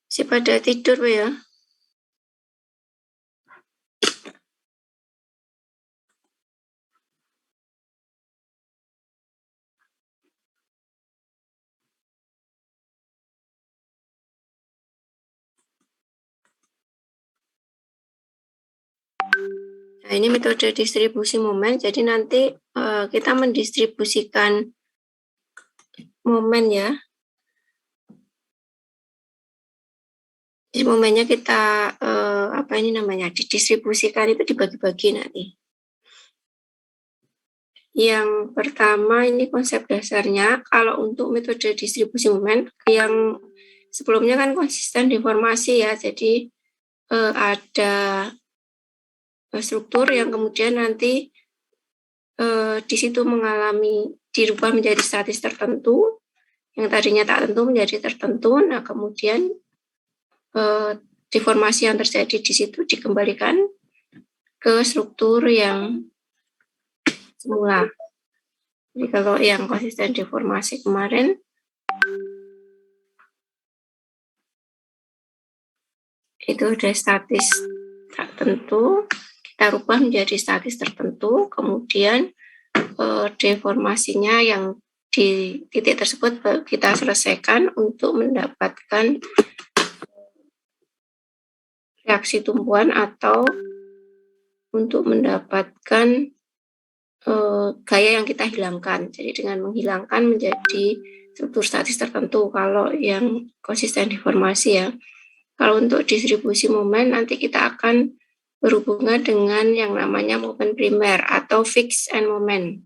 Si pada tidur ya. Nah, ini metode distribusi momen. Jadi nanti kita mendistribusikan momen ya. Jadi momennya kita didistribusikan itu dibagi-bagi nanti. Yang pertama ini konsep dasarnya. Kalau untuk metode distribusi momen yang sebelumnya kan konsisten deformasi ya. Jadi ada struktur yang kemudian nanti di situ dirubah menjadi statis tertentu, yang tadinya tak tentu menjadi tertentu. Nah, kemudian deformasi yang terjadi di situ dikembalikan ke struktur yang semula. Jadi kalau yang konsisten deformasi kemarin itu ada statis tak tentu, kita rubah menjadi statis tertentu, kemudian deformasinya yang di titik tersebut kita selesaikan untuk mendapatkan reaksi tumpuan atau untuk mendapatkan gaya yang kita hilangkan. Jadi dengan menghilangkan menjadi struktur statis tertentu kalau yang konsisten deformasi ya. Kalau untuk distribusi momen nanti kita akan berhubungan dengan yang namanya momen primer atau fixed end moment.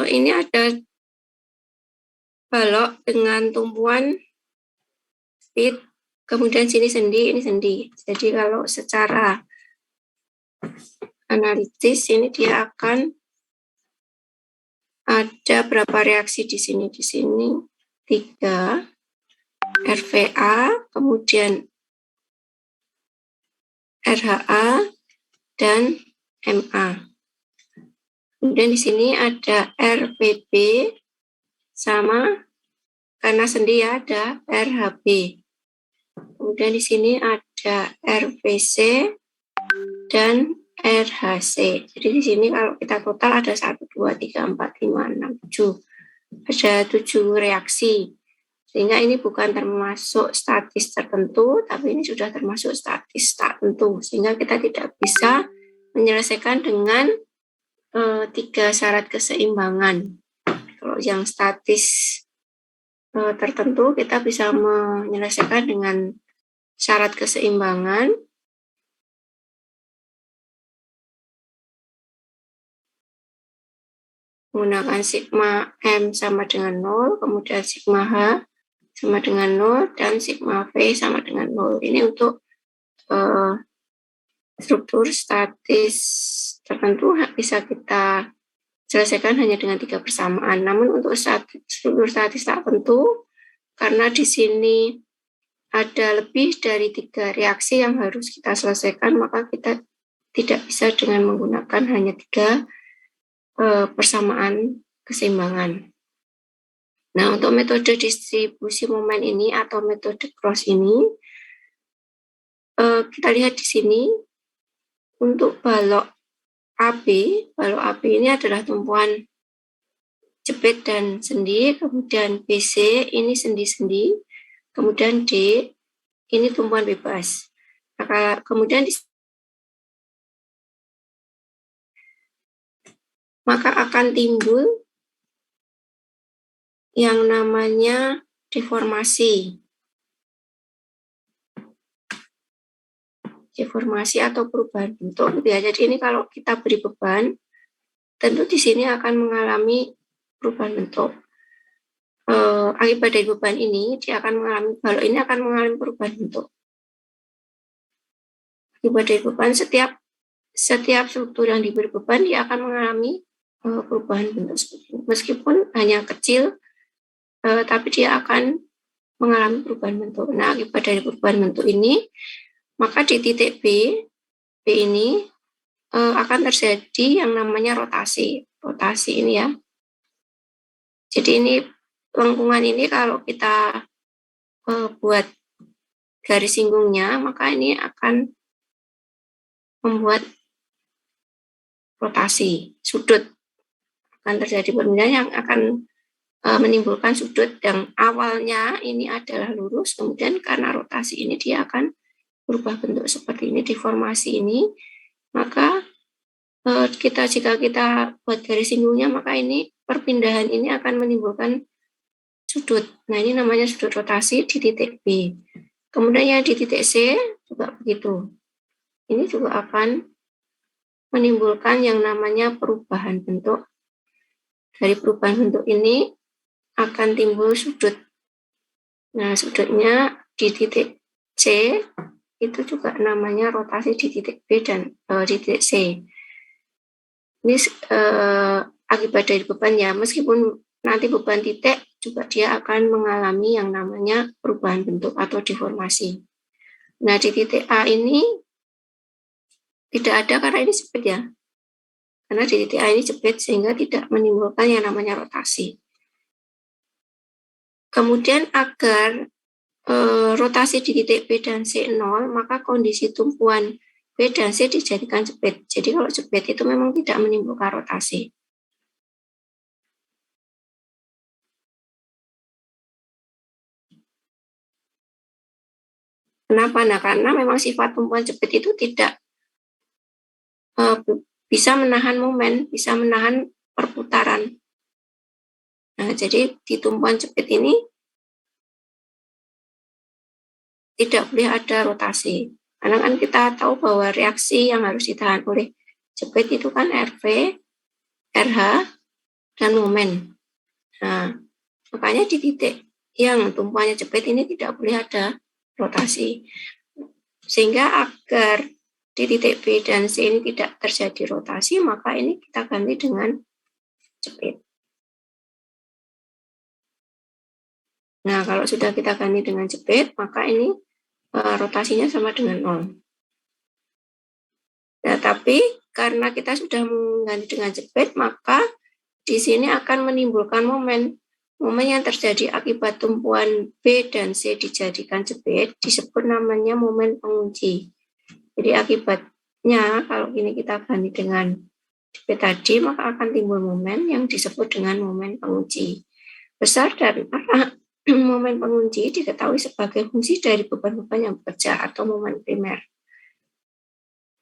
Ini ada balok dengan tumpuan speed, kemudian sini sendi, ini sendi. Jadi kalau secara analitis ini dia akan ada berapa reaksi di sini 3 RVA, kemudian RHA dan MA. Kemudian di sini ada RPB sama karena sendi ada RHB. Kemudian di sini ada RVC dan RHC. Jadi di sini kalau kita total ada 1, 2, 3, 4, 5, 6, 7. Ada 7 reaksi. Sehingga ini bukan termasuk statis tertentu, tapi ini sudah termasuk statis tak tentu. Sehingga kita tidak bisa menyelesaikan dengan 3 syarat keseimbangan. Kalau yang statis tertentu kita bisa menyelesaikan dengan syarat keseimbangan. Menggunakan sigma M sama dengan 0, kemudian sigma H sama dengan 0, dan sigma V sama dengan 0. Ini untuk struktur statis tertentu bisa kita selesaikan hanya dengan 3 persamaan. Namun untuk struktur statis tak tentu, karena di sini ada lebih dari 3 reaksi yang harus kita selesaikan, maka kita tidak bisa dengan menggunakan hanya 3 persamaan keseimbangan. Nah, untuk metode distribusi momen ini atau metode cross ini, kita lihat di sini untuk balok AB ini adalah tumpuan jepit dan sendi, kemudian BC ini sendi-sendi, kemudian D ini tumpuan bebas. Nah, kemudian maka akan timbul yang namanya deformasi atau perubahan bentuk ya. Jadi ini kalau kita beri beban, tentu di sini akan mengalami perubahan bentuk. Akibat dari beban ini, balok ini akan mengalami perubahan bentuk. Akibat dari beban, setiap struktur yang diberi beban dia akan mengalami perubahan bentuk seperti ini. Meskipun hanya kecil, tapi dia akan mengalami perubahan bentuk. Nah, akibat dari perubahan bentuk ini, maka di titik B B ini akan terjadi yang namanya rotasi. Rotasi ini ya. Jadi ini lengkungan ini kalau kita buat garis singgungnya, maka ini akan membuat rotasi sudut. Akan terjadi perpindahan yang akan menimbulkan sudut yang awalnya ini adalah lurus, kemudian karena rotasi ini dia akan berubah bentuk seperti ini, deformasi ini. Maka jika kita buat garis singgungnya, maka ini perpindahan ini akan menimbulkan sudut. Nah, ini namanya sudut rotasi di titik B. Kemudian yang di titik C juga begitu. Ini juga akan menimbulkan yang namanya perubahan bentuk. Dari perubahan bentuk ini akan timbul sudut. Nah, sudutnya di titik C itu juga namanya rotasi di titik B dan di titik C. Ini akibat dari beban ya, meskipun nanti beban titik juga dia akan mengalami yang namanya perubahan bentuk atau deformasi. Nah, di titik A ini tidak ada karena ini jepit ya. Karena di titik A ini jepit sehingga tidak menimbulkan yang namanya rotasi. Kemudian agar rotasi di titik B dan C 0, maka kondisi tumpuan B dan C dijadikan jepit. Jadi kalau jepit itu memang tidak menimbulkan rotasi. Kenapa? Nah, karena memang sifat tumpuan jepit itu tidak bisa menahan momen, bisa menahan perputaran. Nah, jadi di tumpuan jepit ini tidak boleh ada rotasi. Karena kan kita tahu bahwa reaksi yang harus ditahan oleh jepit itu kan RV, RH, dan momen. Nah, makanya di titik yang tumpuannya jepit ini tidak boleh ada rotasi. Sehingga agar di titik B dan C ini tidak terjadi rotasi, maka ini kita ganti dengan jepit. Nah, kalau sudah kita ganti dengan jepit, maka ini rotasinya sama dengan 0. Nah, tapi karena kita sudah mengganti dengan jepit, maka di sini akan menimbulkan momen. Momen yang terjadi akibat tumpuan B dan C dijadikan jepit disebut namanya momen pengunci. Jadi akibatnya kalau ini kita ganti dengan jepit tadi, maka akan timbul momen yang disebut dengan momen pengunci. Besar dan arah momen pengunci diketahui sebagai fungsi dari beban-beban yang bekerja atau momen primer.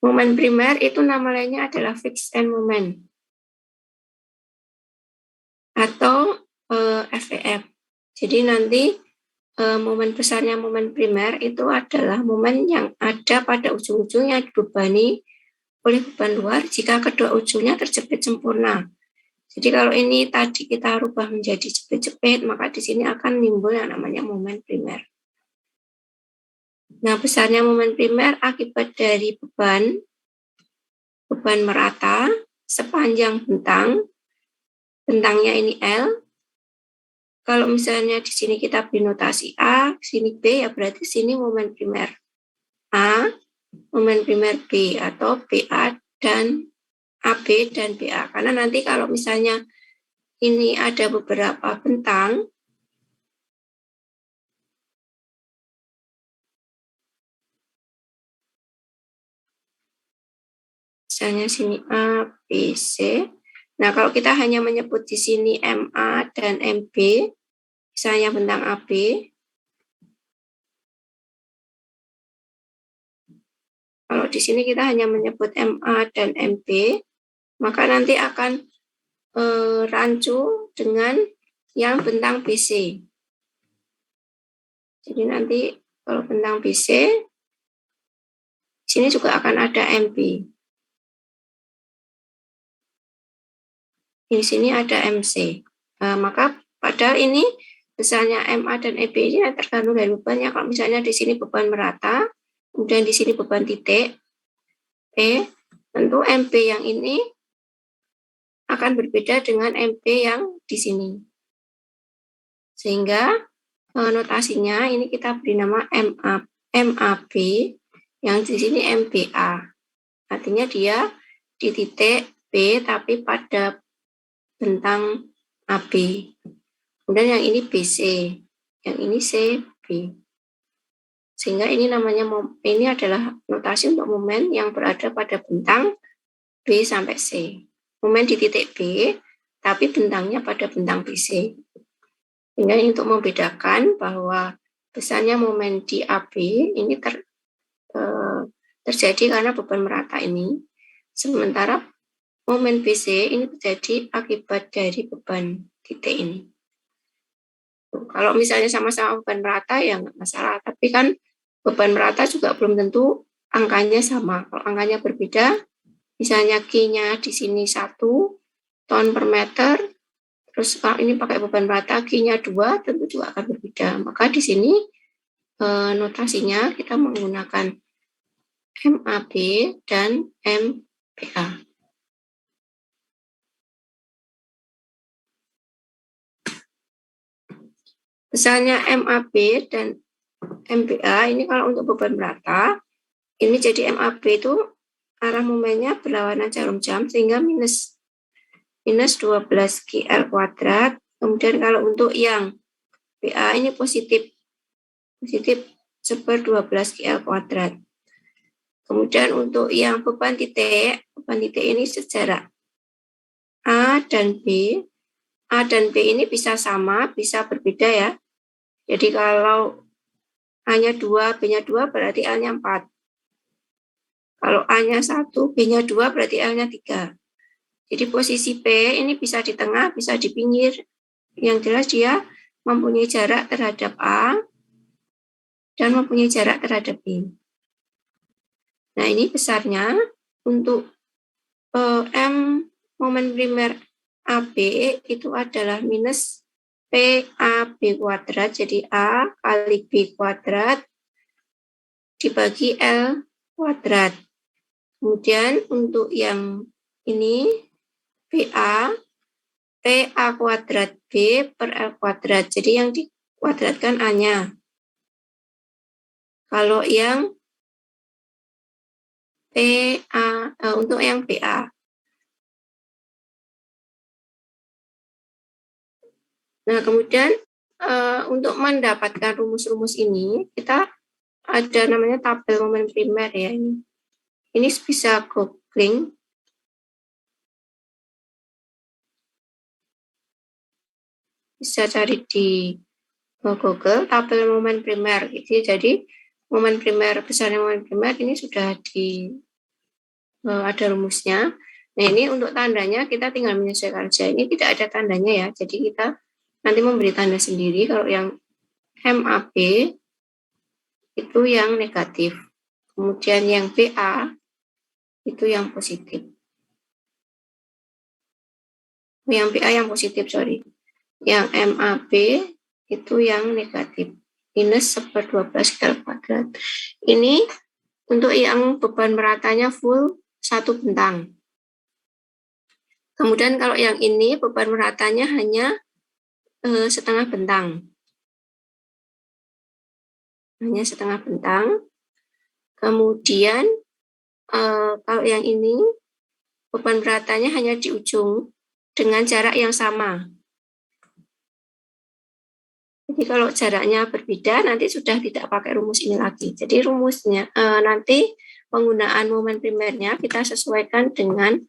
Momen primer itu nama lainnya adalah fixed end moment atau FEF. Jadi nanti momen besarnya momen primer itu adalah momen yang ada pada ujung-ujungnya dibebani oleh beban luar jika kedua ujungnya terjepit sempurna. Jadi kalau ini tadi kita rubah menjadi jepit-jepit, maka di sini akan timbul yang namanya momen primer. Nah, besarnya momen primer akibat dari beban merata sepanjang bentangnya ini L. Kalau misalnya di sini kita beri notasi A, di sini B, ya berarti sini momen primer A, momen primer B, atau BA dan AB dan BA. Karena nanti kalau misalnya ini ada beberapa bentang, misalnya sini A, B, C. Nah, kalau kita hanya menyebut di sini MA dan MB, misalnya bentang AB, kalau di sini kita hanya menyebut MA dan MB, maka nanti akan rancu dengan yang bentang BC. Jadi nanti kalau bentang BC, sini juga akan ada MB. Di sini ada MC. Maka padahal ini besarnya MA dan EB ini tergantung dari bebannya. Kalau misalnya di sini beban merata, kemudian di sini beban titik P, tentu MB yang ini akan berbeda dengan MB yang di sini. Sehingga notasinya ini kita beri nama MAB, yang di sini MBA. Artinya dia di titik B tapi pada bentang AB. Kemudian yang ini BC, yang ini CB. Sehingga ini namanya ini adalah notasi untuk momen yang berada pada bentang B sampai C. Momen di titik B, tapi bentangnya pada bentang BC. Sehingga ini untuk membedakan bahwa besarnya momen di AB ini terjadi karena beban merata ini. Sementara momen BC ini terjadi akibat dari beban titik ini. Kalau misalnya sama-sama beban merata ya nggak masalah, tapi kan beban merata juga belum tentu angkanya sama. Kalau angkanya berbeda, misalnya Q-nya di sini 1 ton per meter, terus kalau ini pakai beban merata Q-nya 2, tentu juga akan berbeda. Maka di sini notasinya kita menggunakan MAB dan MPA. Misalnya MAB dan MPA ini kalau untuk beban merata, ini jadi MAB itu arah momennya berlawanan jarum jam sehingga minus 12 QL kuadrat. Kemudian kalau untuk yang PA ini positif 12 QL kuadrat. Kemudian untuk yang beban titik ini sejarak A dan B. A dan B ini bisa sama, bisa berbeda ya. Jadi kalau A-nya 2, B-nya 2 berarti L-nya 4. Kalau A-nya 1, B-nya 2 berarti L-nya 3. Jadi posisi P ini bisa di tengah, bisa di pinggir. Yang jelas dia mempunyai jarak terhadap A dan mempunyai jarak terhadap B. Nah ini besarnya untuk M momen primer AB itu adalah minus PAB kuadrat. Jadi A kali B kuadrat dibagi L kuadrat. Kemudian untuk yang ini PA kuadrat B per L kuadrat. Jadi yang dikuadratkan A-nya. Kalau yang PA, untuk yang PA. Nah, kemudian untuk mendapatkan rumus-rumus ini, kita ada namanya tabel momen primer ya. Ini bisa googling. Bisa cari di Google tabel momen primer gitu. Jadi momen primer, besarnya momen primer ini sudah ada rumusnya. Nah ini untuk tandanya kita tinggal menyesuaikan saja. Ini tidak ada tandanya ya. Jadi kita nanti memberi tanda sendiri. Kalau yang MAB itu yang negatif. Kemudian yang BA itu yang positif. Yang BA yang positif, sorry. Yang MAB itu yang negatif. Minus 12 kali kuadrat. Ini untuk yang beban meratanya full 1 bentang. Kemudian kalau yang ini beban meratanya hanya setengah bentang. Hanya setengah bentang. Kemudian kalau yang ini beban meratanya hanya di ujung dengan jarak yang sama. Jadi kalau jaraknya berbeda nanti sudah tidak pakai rumus ini lagi. Jadi rumusnya nanti penggunaan momen primernya kita sesuaikan dengan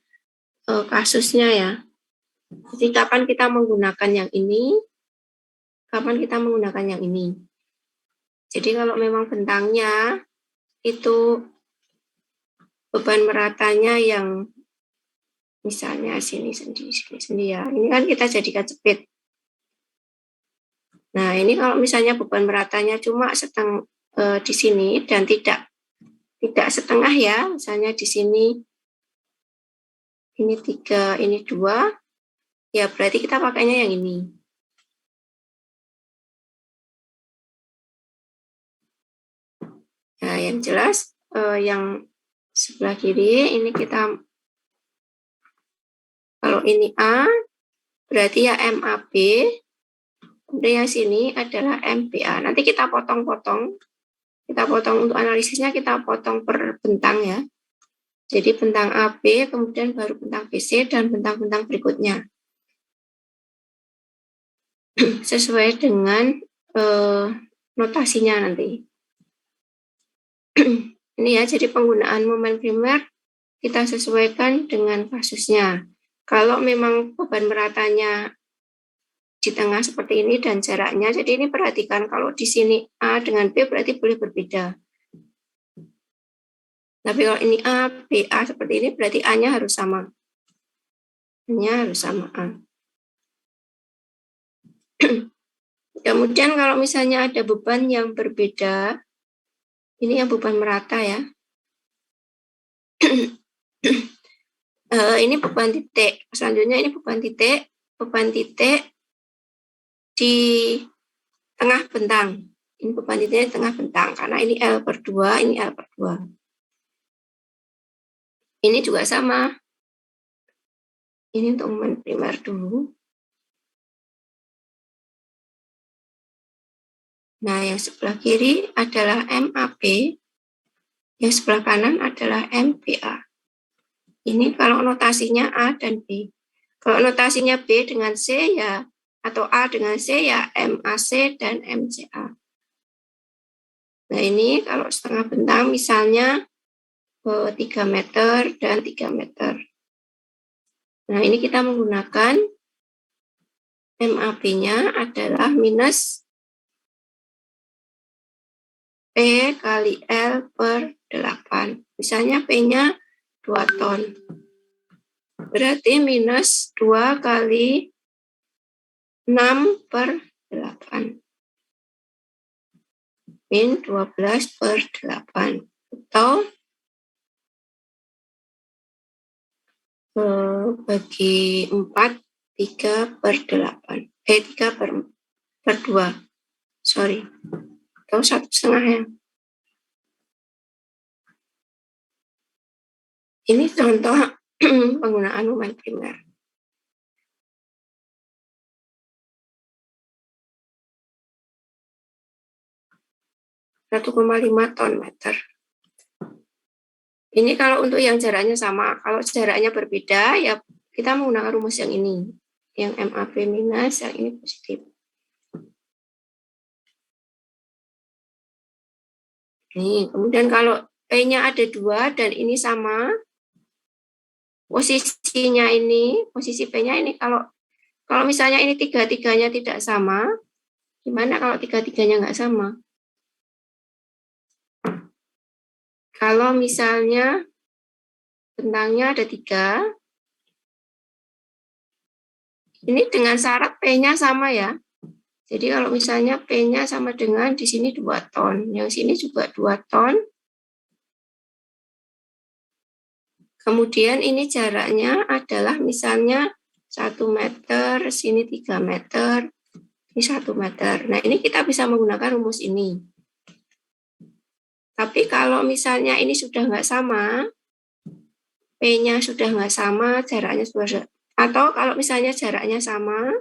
kasusnya ya. Jadi kapan kita menggunakan yang ini, kapan kita menggunakan yang ini. Jadi kalau memang bentangnya itu beban meratanya yang misalnya sini sendiri ya. Ini kan kita jadikan cepit. Nah ini kalau misalnya beban meratanya cuma setengah di sini dan tidak setengah ya, misalnya di sini ini 3, ini 2, ya berarti kita pakainya yang ini. Nah yang jelas yang sebelah kiri ini kita, kalau ini A berarti ya MAB, kemudian yang sini adalah MPA. Nanti kita potong-potong. Kita potong untuk analisisnya, kita potong per bentang ya. Jadi bentang AB, kemudian baru bentang BC, dan bentang-bentang berikutnya. Sesuai dengan notasinya nanti. Ini ya, jadi penggunaan momen primer kita sesuaikan dengan kasusnya. Kalau memang beban meratanya di tengah seperti ini dan jaraknya, jadi ini perhatikan kalau di sini A dengan B berarti boleh berbeda. Tapi kalau ini A, B, A seperti ini berarti A-nya harus sama. A-nya harus sama A. Kemudian kalau misalnya ada beban yang berbeda, ini yang beban merata ya. Ini beban titik. Selanjutnya ini beban titik di tengah bentang. Ini beban titiknya di tengah bentang karena ini L/2, ini L/2. Ini juga sama. Ini untuk momen primer dulu. Nah, yang sebelah kiri adalah MAB, yang sebelah kanan adalah MBA. Ini kalau notasinya A dan B. Kalau notasinya B dengan C ya, atau A dengan C ya MAC dan MCA. Nah, ini kalau setengah bentang misalnya 3 meter dan 3 meter. Nah, ini kita menggunakan MAB-nya adalah minus P kali L per 8. Misalnya P-nya 2 ton. Berarti minus 2 kali 6 per 8. Min 12 per 8. Atau bagi 4, 3 per 8. 3 per 2. Sorry. Atau 1,5 ya. Ini contoh penggunaan momen primer. (1,5 ton meter). Ini kalau untuk yang jaraknya sama. Kalau jaraknya berbeda, ya kita menggunakan rumus yang ini. Yang MAB minus, yang ini positif. Nih, kemudian kalau P-nya ada 2 dan ini sama, posisinya ini, posisi P-nya ini, kalau misalnya ini tiga-tiganya tidak sama, gimana kalau tiga-tiganya nggak sama? Kalau misalnya bentangnya ada 3, ini dengan syarat P-nya sama ya. Jadi kalau misalnya P-nya sama dengan di sini 2 ton, yang sini juga 2 ton. Kemudian ini jaraknya adalah misalnya 1 meter, sini 3 meter, ini 1 meter. Nah, ini kita bisa menggunakan rumus ini. Tapi kalau misalnya ini sudah nggak sama, P-nya sudah nggak sama, jaraknya sudah, atau kalau misalnya jaraknya sama,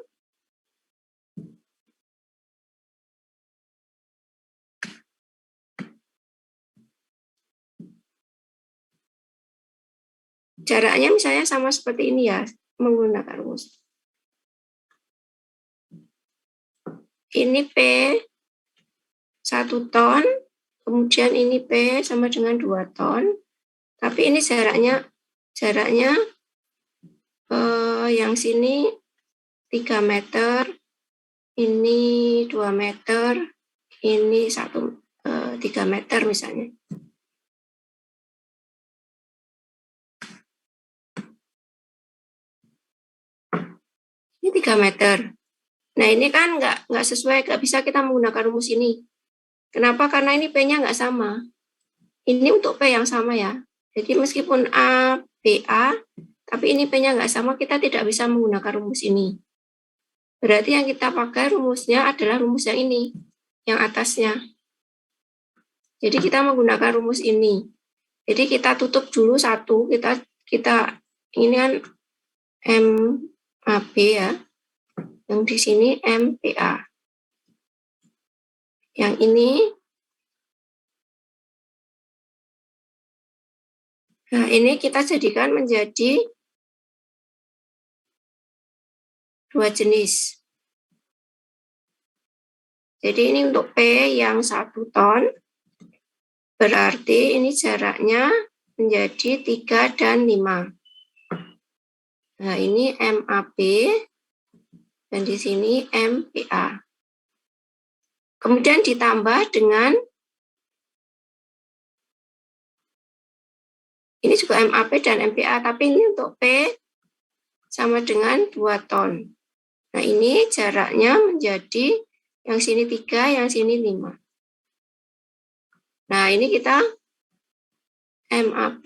jaraknya misalnya sama seperti ini ya, menggunakan rumus. Ini P 1 ton, kemudian ini P sama dengan 2 ton, tapi ini jaraknya yang sini 3 meter, ini 2 meter, ini 3 meter misalnya. Ini 3 meter. Nah, ini kan nggak sesuai, nggak bisa kita menggunakan rumus ini. Kenapa? Karena ini P-nya nggak sama. Ini untuk P yang sama ya. Jadi meskipun A, B, A, tapi ini P-nya nggak sama, kita tidak bisa menggunakan rumus ini. Berarti yang kita pakai rumusnya adalah rumus yang ini, yang atasnya. Jadi kita menggunakan rumus ini. Jadi kita tutup dulu satu, kita ini kan MAB ya, yang di sini MPA. Yang ini Nah, ini kita jadikan menjadi 2 jenis. Jadi ini untuk P yang 1 ton, berarti ini jaraknya menjadi 3 dan 5. Nah, ini MAP, dan di sini MPA. Kemudian ditambah dengan, ini juga MAP dan MPA, tapi ini untuk P sama dengan 2 ton. Nah, ini jaraknya menjadi yang sini 3, yang sini 5. Nah, ini kita MAP,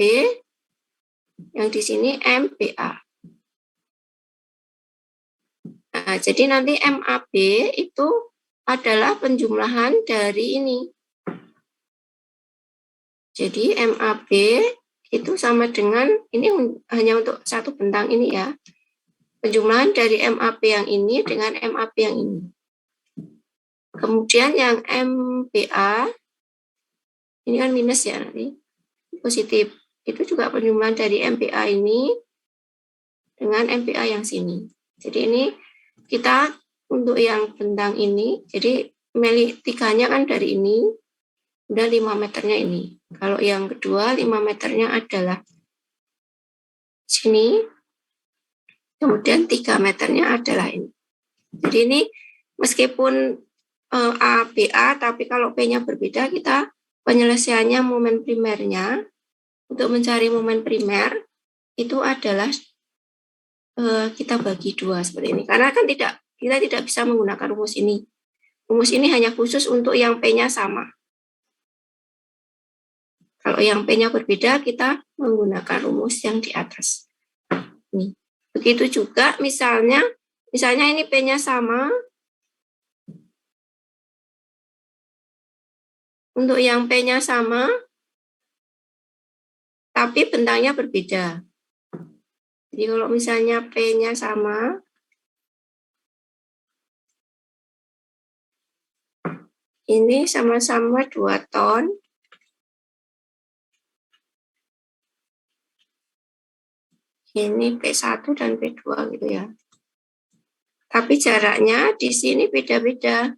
yang di sini MPA. Nah, jadi nanti MAB itu adalah penjumlahan dari ini. Jadi MAB itu sama dengan, ini hanya untuk satu bentang ini ya. Penjumlahan dari MAB yang ini dengan MAB yang ini. Kemudian yang MPA, ini kan minus ya nanti, positif. Itu juga penjumlahan dari MPA ini dengan MPA yang sini. Jadi ini kita untuk yang bentang ini, jadi meli 3-nya kan dari ini, udah 5 meternya ini. Kalau yang kedua 5 meternya adalah sini, kemudian 3 meternya adalah ini. Jadi ini meskipun A, B, A, tapi kalau P-nya berbeda, kita penyelesaiannya momen primernya, untuk mencari momen primer, itu adalah kita bagi 2 seperti ini. Karena kan kita tidak bisa menggunakan rumus ini. Rumus ini hanya khusus untuk yang P-nya sama. Kalau yang P-nya berbeda, kita menggunakan rumus yang di atas. Nih. Begitu juga misalnya ini P-nya sama. Untuk yang P-nya sama, tapi bentangnya berbeda. Jadi kalau misalnya P-nya sama, ini sama-sama 2 ton. Ini P1 dan P2 gitu ya. Tapi jaraknya di sini beda-beda.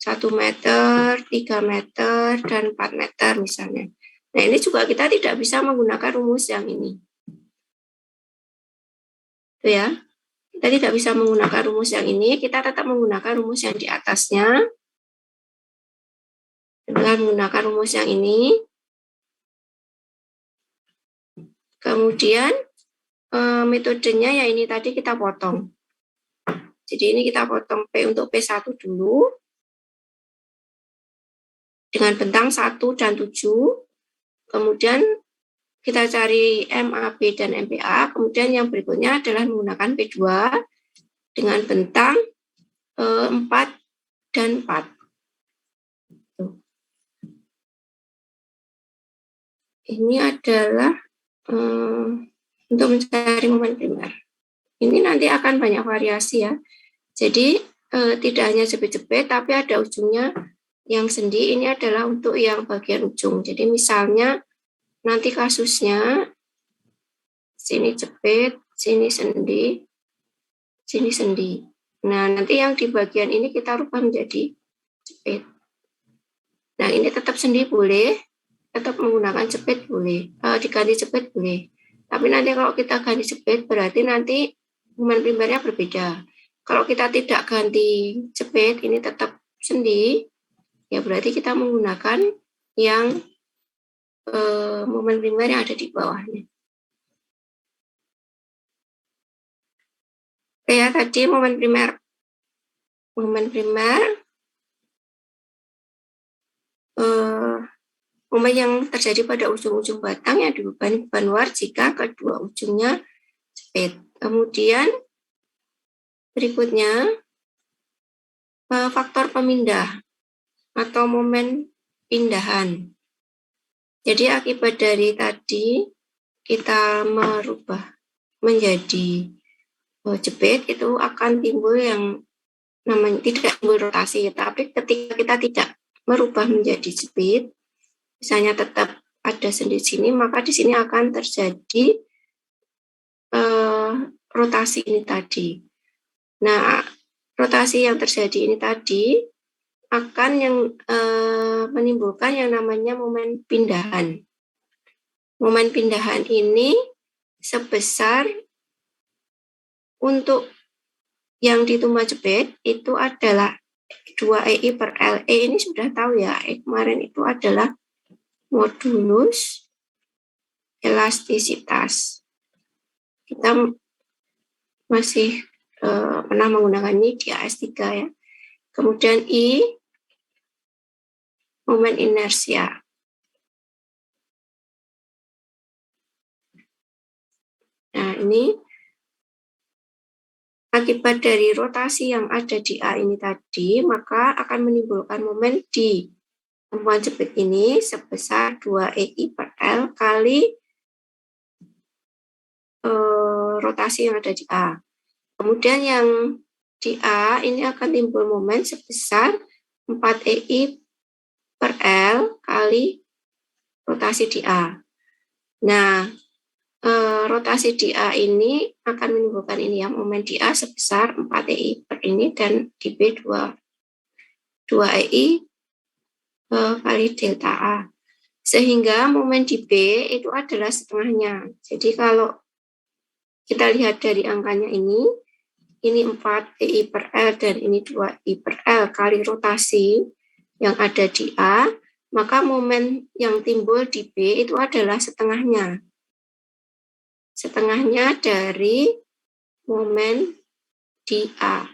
1 meter, 3 meter, dan 4 meter misalnya. Nah, ini juga kita tidak bisa menggunakan rumus yang ini. Itu ya. Kita tidak bisa menggunakan rumus yang ini, kita tetap menggunakan rumus yang di atasnya. Dengan menggunakan rumus yang ini. Kemudian metodenya ya ini tadi kita potong. Jadi ini kita potong P untuk P1 dulu. Dengan bentang 1 dan 7, kemudian kita cari MAB dan MPA, kemudian yang berikutnya adalah menggunakan P2 dengan bentang 4 dan 4. Ini adalah untuk mencari momen primer. Ini nanti akan banyak variasi ya. Jadi tidak hanya jepit-jepit, tapi ada ujungnya yang sendi. Ini adalah untuk yang bagian ujung. Jadi misalnya nanti kasusnya sini jepit, sini sendi, sini sendi. Nah, nanti yang di bagian ini kita rubah menjadi jepit. Nah, ini tetap sendi boleh, tetap menggunakan jepit boleh, diganti jepit boleh. Tapi nanti kalau kita ganti jepit, berarti nanti momen primernya berbeda. Kalau kita tidak ganti jepit, ini tetap sendi, ya berarti kita menggunakan yang momen primer yang ada di bawahnya. Oke ya, tadi momen primer. Momen primer, momen yang terjadi pada ujung-ujung batang yang dibebani beban luar jika kedua ujungnya jepit. Kemudian berikutnya faktor pemindah atau momen pindahan. Jadi akibat dari tadi kita merubah menjadi jepit, itu akan timbul yang namanya tidak timbul rotasi, tapi ketika kita tidak merubah menjadi jepit, misalnya tetap ada sendi sini, maka di sini akan terjadi rotasi ini tadi. Nah, rotasi yang terjadi ini tadi akan yang menimbulkan yang namanya momen pindahan. Momen pindahan ini sebesar untuk yang di tumbuhan jepit itu adalah 2EI per LE. Ini sudah tahu ya, kemarin itu adalah modulus elastisitas. Kita masih pernah menggunakannya di AS3 ya. Kemudian I, momen inersia. Nah, ini akibat dari rotasi yang ada di A ini tadi, maka akan menimbulkan momen di tumpuan jepit ini sebesar 2EI per L kali rotasi yang ada di A. Kemudian yang di A ini akan timbul momen sebesar 4EI per L kali rotasi di A. Nah, rotasi di A ini akan menimbulkan ini ya, momen di A sebesar 4EI per ini dan di B 2EI kali delta A. Sehingga momen di B itu adalah setengahnya. Jadi kalau kita lihat dari angkanya ini 4EI per L dan ini 2I per L kali rotasi yang ada di A, maka momen yang timbul di B itu adalah setengahnya. Setengahnya dari momen di A.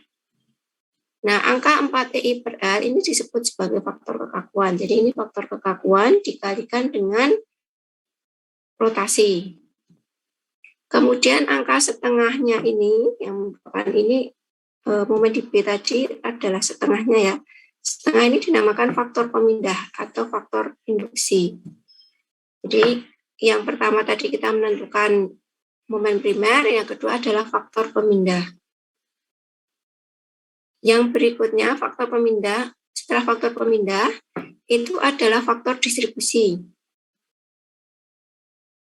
Nah, angka 4EI per L ini disebut sebagai faktor kekakuan. Jadi ini faktor kekakuan dikalikan dengan rotasi. Kemudian angka setengahnya ini, yang merupakan ini momen di B tadi adalah setengahnya ya. Setengah ini dinamakan faktor pemindah atau faktor induksi. Jadi yang pertama tadi kita menentukan momen primer, yang kedua adalah faktor pemindah. Yang berikutnya faktor pemindah, setelah faktor pemindah itu adalah faktor distribusi.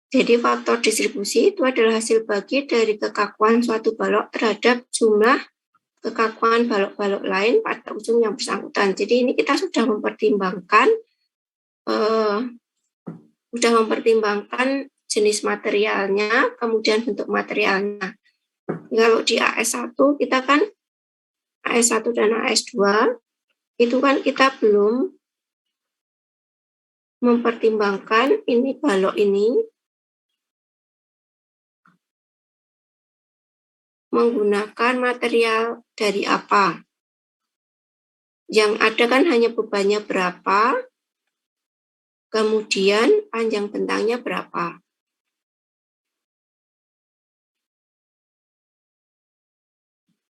Jadi faktor distribusi itu adalah hasil bagi dari kekakuan suatu balok terhadap jumlah kekakuan balok-balok lain pada ujung yang bersangkutan. Jadi ini kita sudah mempertimbangkan jenis materialnya, kemudian bentuk materialnya. Kalau di AS1 kita kan AS1 dan AS2 itu kan kita belum mempertimbangkan ini balok ini menggunakan material dari apa. Yang ada kan hanya bebannya berapa, kemudian panjang bentangnya berapa.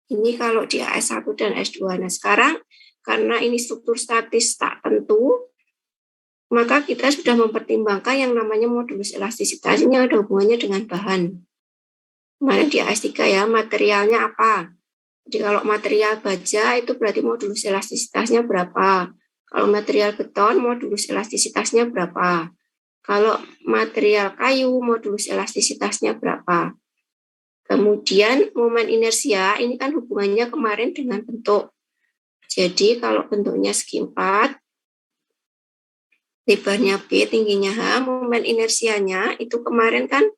Ini kalau di AS1 dan AS2. Nah sekarang karena ini struktur statis tak tentu, maka kita sudah mempertimbangkan yang namanya modulus elastisitas. Ini ada hubungannya dengan bahan. Kemarin di AS3 ya, materialnya apa? Jadi kalau material baja itu berarti modulus elastisitasnya berapa? Kalau material beton, modulus elastisitasnya berapa? Kalau material kayu, modulus elastisitasnya berapa? Kemudian momen inersia, ini kan hubungannya kemarin dengan bentuk. Jadi kalau bentuknya segi 4, lebarnya B, tingginya H, momen inersianya itu kemarin kan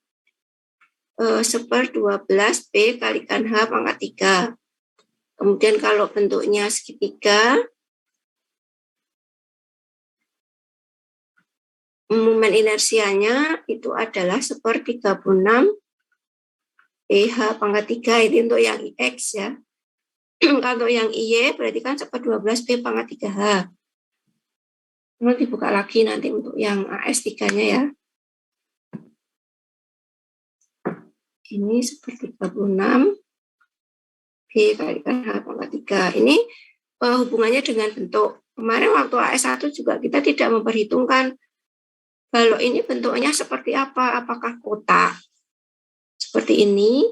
1/12B kalikan H pangkat 3. Kemudian kalau bentuknya segitiga, momen inersianya itu adalah 1/36 PH pangkat 3, itu untuk yang IX ya. Kalau yang IY berarti kan 1/12B pangkat 3H. Nanti dibuka lagi nanti untuk yang AS3-nya ya. Ini 1/36 B kalikan H pangkat 3. Ini hubungannya dengan bentuk. Kemarin waktu AS1 juga kita tidak memperhitungkan balok ini bentuknya seperti apa, apakah kotak seperti ini,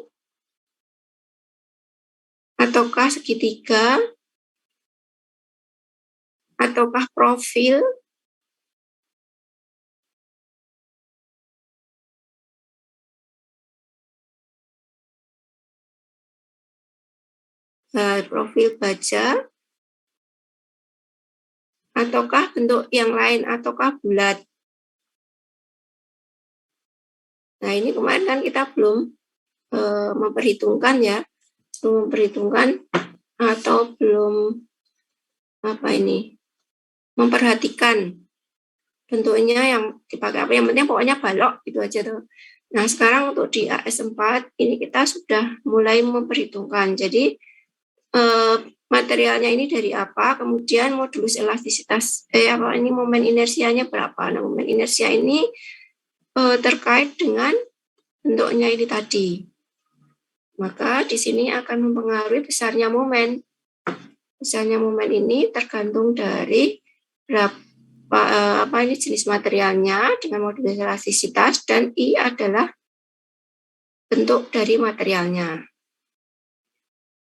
ataukah segitiga, ataukah profil, profil baja, ataukah bentuk yang lain, ataukah bulat. Nah, ini kemarin kan kita belum memperhitungkan ya, belum memperhitungkan atau belum memperhatikan bentuknya yang dipakai apa. Yang penting pokoknya balok gitu aja tuh. Nah, sekarang untuk di AS4 ini kita sudah mulai memperhitungkan. Jadi materialnya ini dari apa, kemudian modulus elastisitas momen inersianya berapa. Nah, momen inersia ini terkait dengan bentuknya ini tadi. Maka di sini akan mempengaruhi besarnya momen. Besarnya momen ini tergantung dari berapa jenis materialnya dengan modulus elastisitas, dan I adalah bentuk dari materialnya.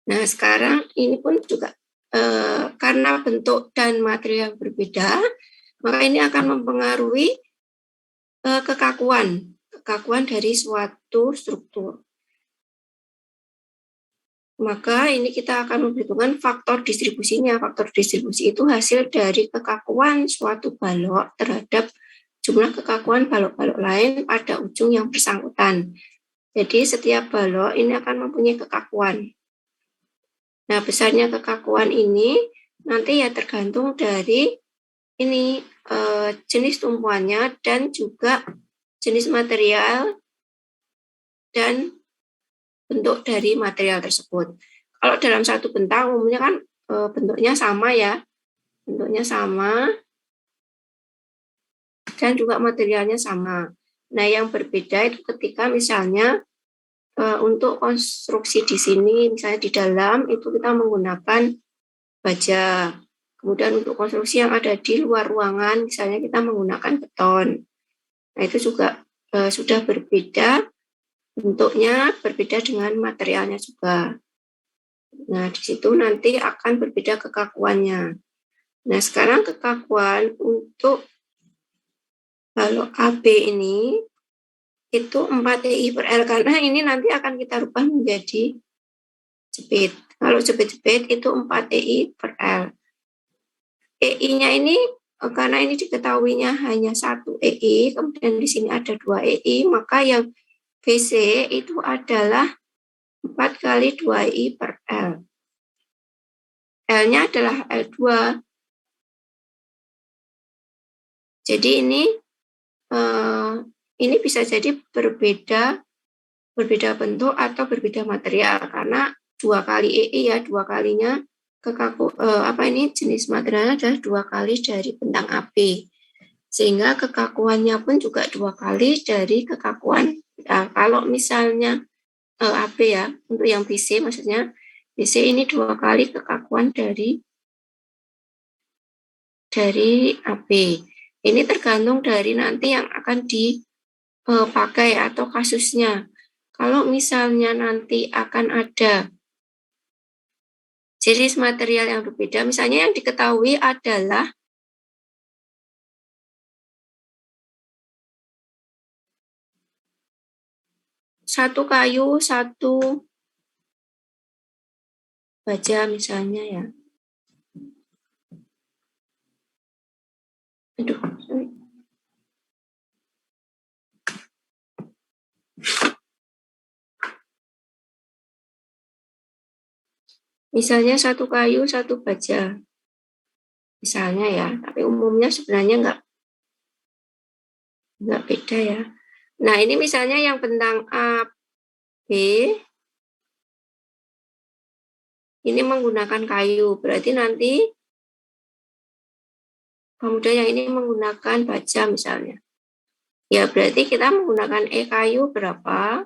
Nah, sekarang ini pun juga karena bentuk dan material yang berbeda, maka ini akan mempengaruhi kekakuan dari suatu struktur. Maka ini kita akan memperhitungkan faktor distribusinya. Faktor distribusi itu hasil dari kekakuan suatu balok terhadap jumlah kekakuan balok-balok lain pada ujung yang bersangkutan. Jadi setiap balok ini akan mempunyai kekakuan. Nah, besarnya kekakuan ini nanti ya tergantung dari ini jenis tumpuannya dan juga jenis material dan bentuk dari material tersebut. Kalau dalam satu bentang umumnya kan bentuknya sama ya, bentuknya sama dan juga materialnya sama. Nah, yang berbeda itu ketika misalnya untuk konstruksi di sini, misalnya di dalam itu kita menggunakan baja. Kemudian untuk konstruksi yang ada di luar ruangan, misalnya kita menggunakan beton. Nah, itu juga sudah berbeda bentuknya, berbeda dengan materialnya juga. Nah, di situ nanti akan berbeda kekakuannya. Nah, sekarang kekakuan untuk balok AB ini itu 4 EI per L, karena ini nanti akan kita rubah menjadi jepit. Kalau jepit-jepit itu 4 EI per L. EI-nya ini karena ini diketahuinya hanya 1 EI, kemudian di sini ada 2 EI, maka yang BC itu adalah 4 kali 2 EI per L. L-nya adalah L2. Jadi ini bisa jadi berbeda bentuk atau berbeda material, karena 2 kali EI ya, 2 kalinya jenis materialnya adalah 2 kali dari bentang AB, sehingga kekakuannya pun juga 2 kali dari kekakuan. Nah, kalau misalnya AB ya, untuk yang BC maksudnya BC ini 2 kali kekakuan dari AB. Ini tergantung dari nanti yang akan dipakai atau kasusnya. Kalau misalnya nanti akan ada jenis material yang berbeda, misalnya yang diketahui adalah satu kayu, satu baja misalnya ya. Aduh, sorry. Misalnya satu kayu, satu baja. Misalnya ya, tapi umumnya sebenarnya nggak beda ya. Nah, ini misalnya yang bentang A, B, ini menggunakan kayu. Berarti nanti kemudian yang ini menggunakan baja misalnya. Ya, berarti kita menggunakan E kayu berapa,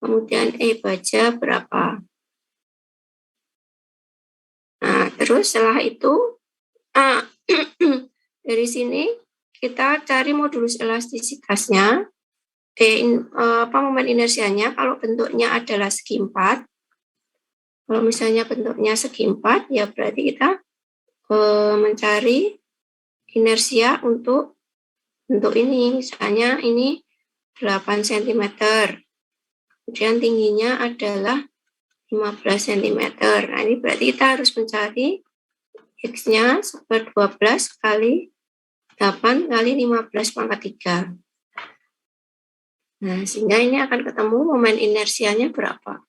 kemudian E baja berapa. Nah, terus setelah itu dari sini kita cari modulus elastisitasnya, momen inersianya. Kalau bentuknya adalah segi 4, kalau misalnya bentuknya segi 4, ya berarti kita mencari inersia untuk bentuk ini. Misalnya ini 8 cm, kemudian tingginya adalah 15 cm. Nah, ini berarti kita harus mencari X-nya 12 kali 8 kali 15 pangkat 3. Nah, sehingga ini akan ketemu momen inersianya berapa.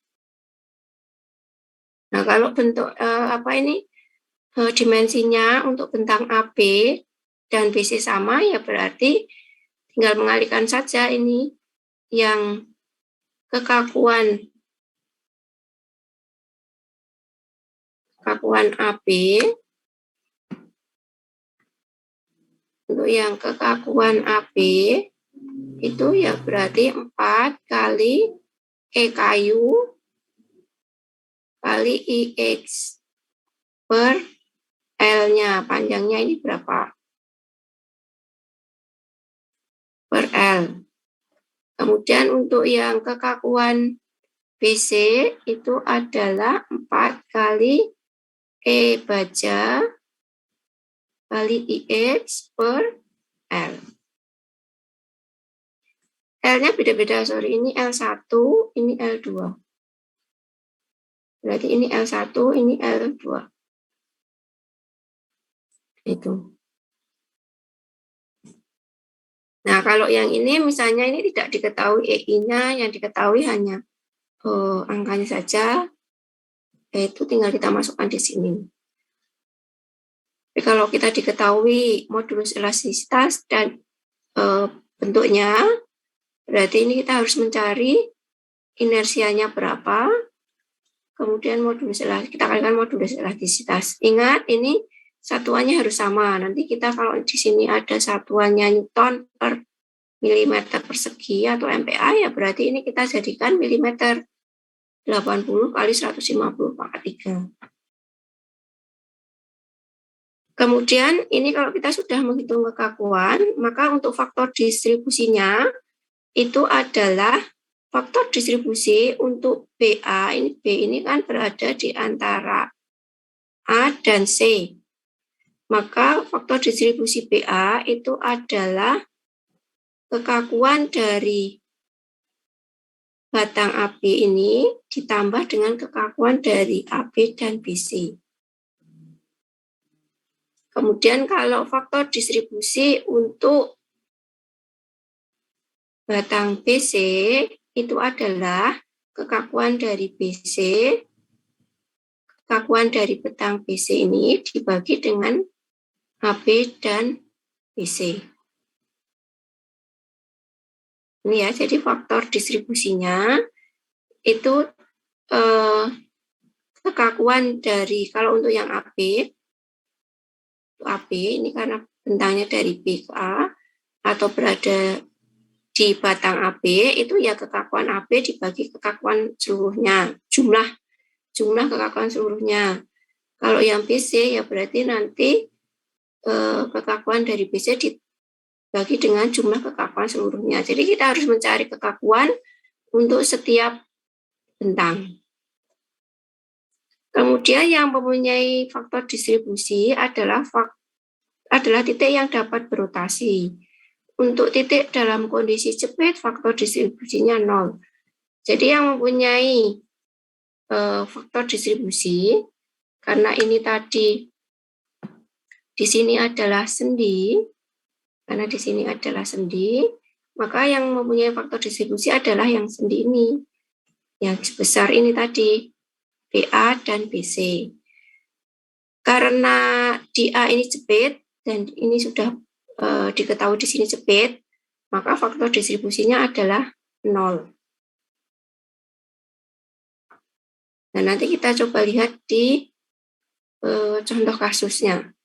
Nah, kalau bentuk dimensinya untuk bentang AB dan BC sama, ya berarti tinggal mengalihkan saja ini yang kekakuan AB. Untuk yang kekakuan AB itu ya berarti 4 kali E kayu kali IX per L-nya. Panjangnya ini berapa? Per L. Kemudian untuk yang kekakuan BC itu adalah 4 kali E baja kali IX per L. L-nya beda-beda, sorry. Ini L1, ini L2. Berarti ini L1, ini L2. Itu. Nah, kalau yang ini misalnya ini tidak diketahui EI-nya, yang diketahui hanya angkanya saja, yaitu tinggal kita masukkan di sini. Tapi kalau kita diketahui modulus elastisitas dan bentuknya, berarti ini kita harus mencari inersianya berapa, kemudian kita kalikan modulus elastisitas. Ingat, ini satuannya harus sama. Nanti kita kalau di sini ada satuannya Newton per milimeter persegi atau MPa, ya berarti ini kita jadikan milimeter. 80 kali 150 pangkat 3. Kemudian ini kalau kita sudah menghitung kekakuan, maka untuk faktor distribusinya itu adalah faktor distribusi untuk BA. Ini B ini kan berada di antara A dan C. Maka faktor distribusi BA itu adalah kekakuan dari batang AB ini ditambah dengan kekakuan dari AB dan BC. Kemudian kalau faktor distribusi untuk batang BC itu adalah kekakuan dari BC, kekakuan dari batang BC ini dibagi dengan AB dan BC. Ini ya, jadi faktor distribusinya itu kekakuan dari, kalau untuk yang AB ini karena bentangnya dari B ke A atau berada di batang AB, itu ya kekakuan AB dibagi kekakuan seluruhnya, jumlah kekakuan seluruhnya. Kalau yang BC ya berarti nanti kekakuan dari BC dibagi dengan jumlah kekakuan seluruhnya. Jadi kita harus mencari kekakuan untuk setiap bentang. Kemudian yang mempunyai faktor distribusi adalah titik yang dapat berotasi. Untuk titik dalam kondisi jepit, faktor distribusinya 0. Jadi yang mempunyai faktor distribusi, karena ini tadi di sini adalah sendi, maka yang mempunyai faktor distribusi adalah yang sendi ini, yang sebesar ini tadi, BA dan BC. Karena di A ini jepit, dan ini sudah diketahui di sini jepit, maka faktor distribusinya adalah 0. Nah, nanti kita coba lihat di contoh kasusnya.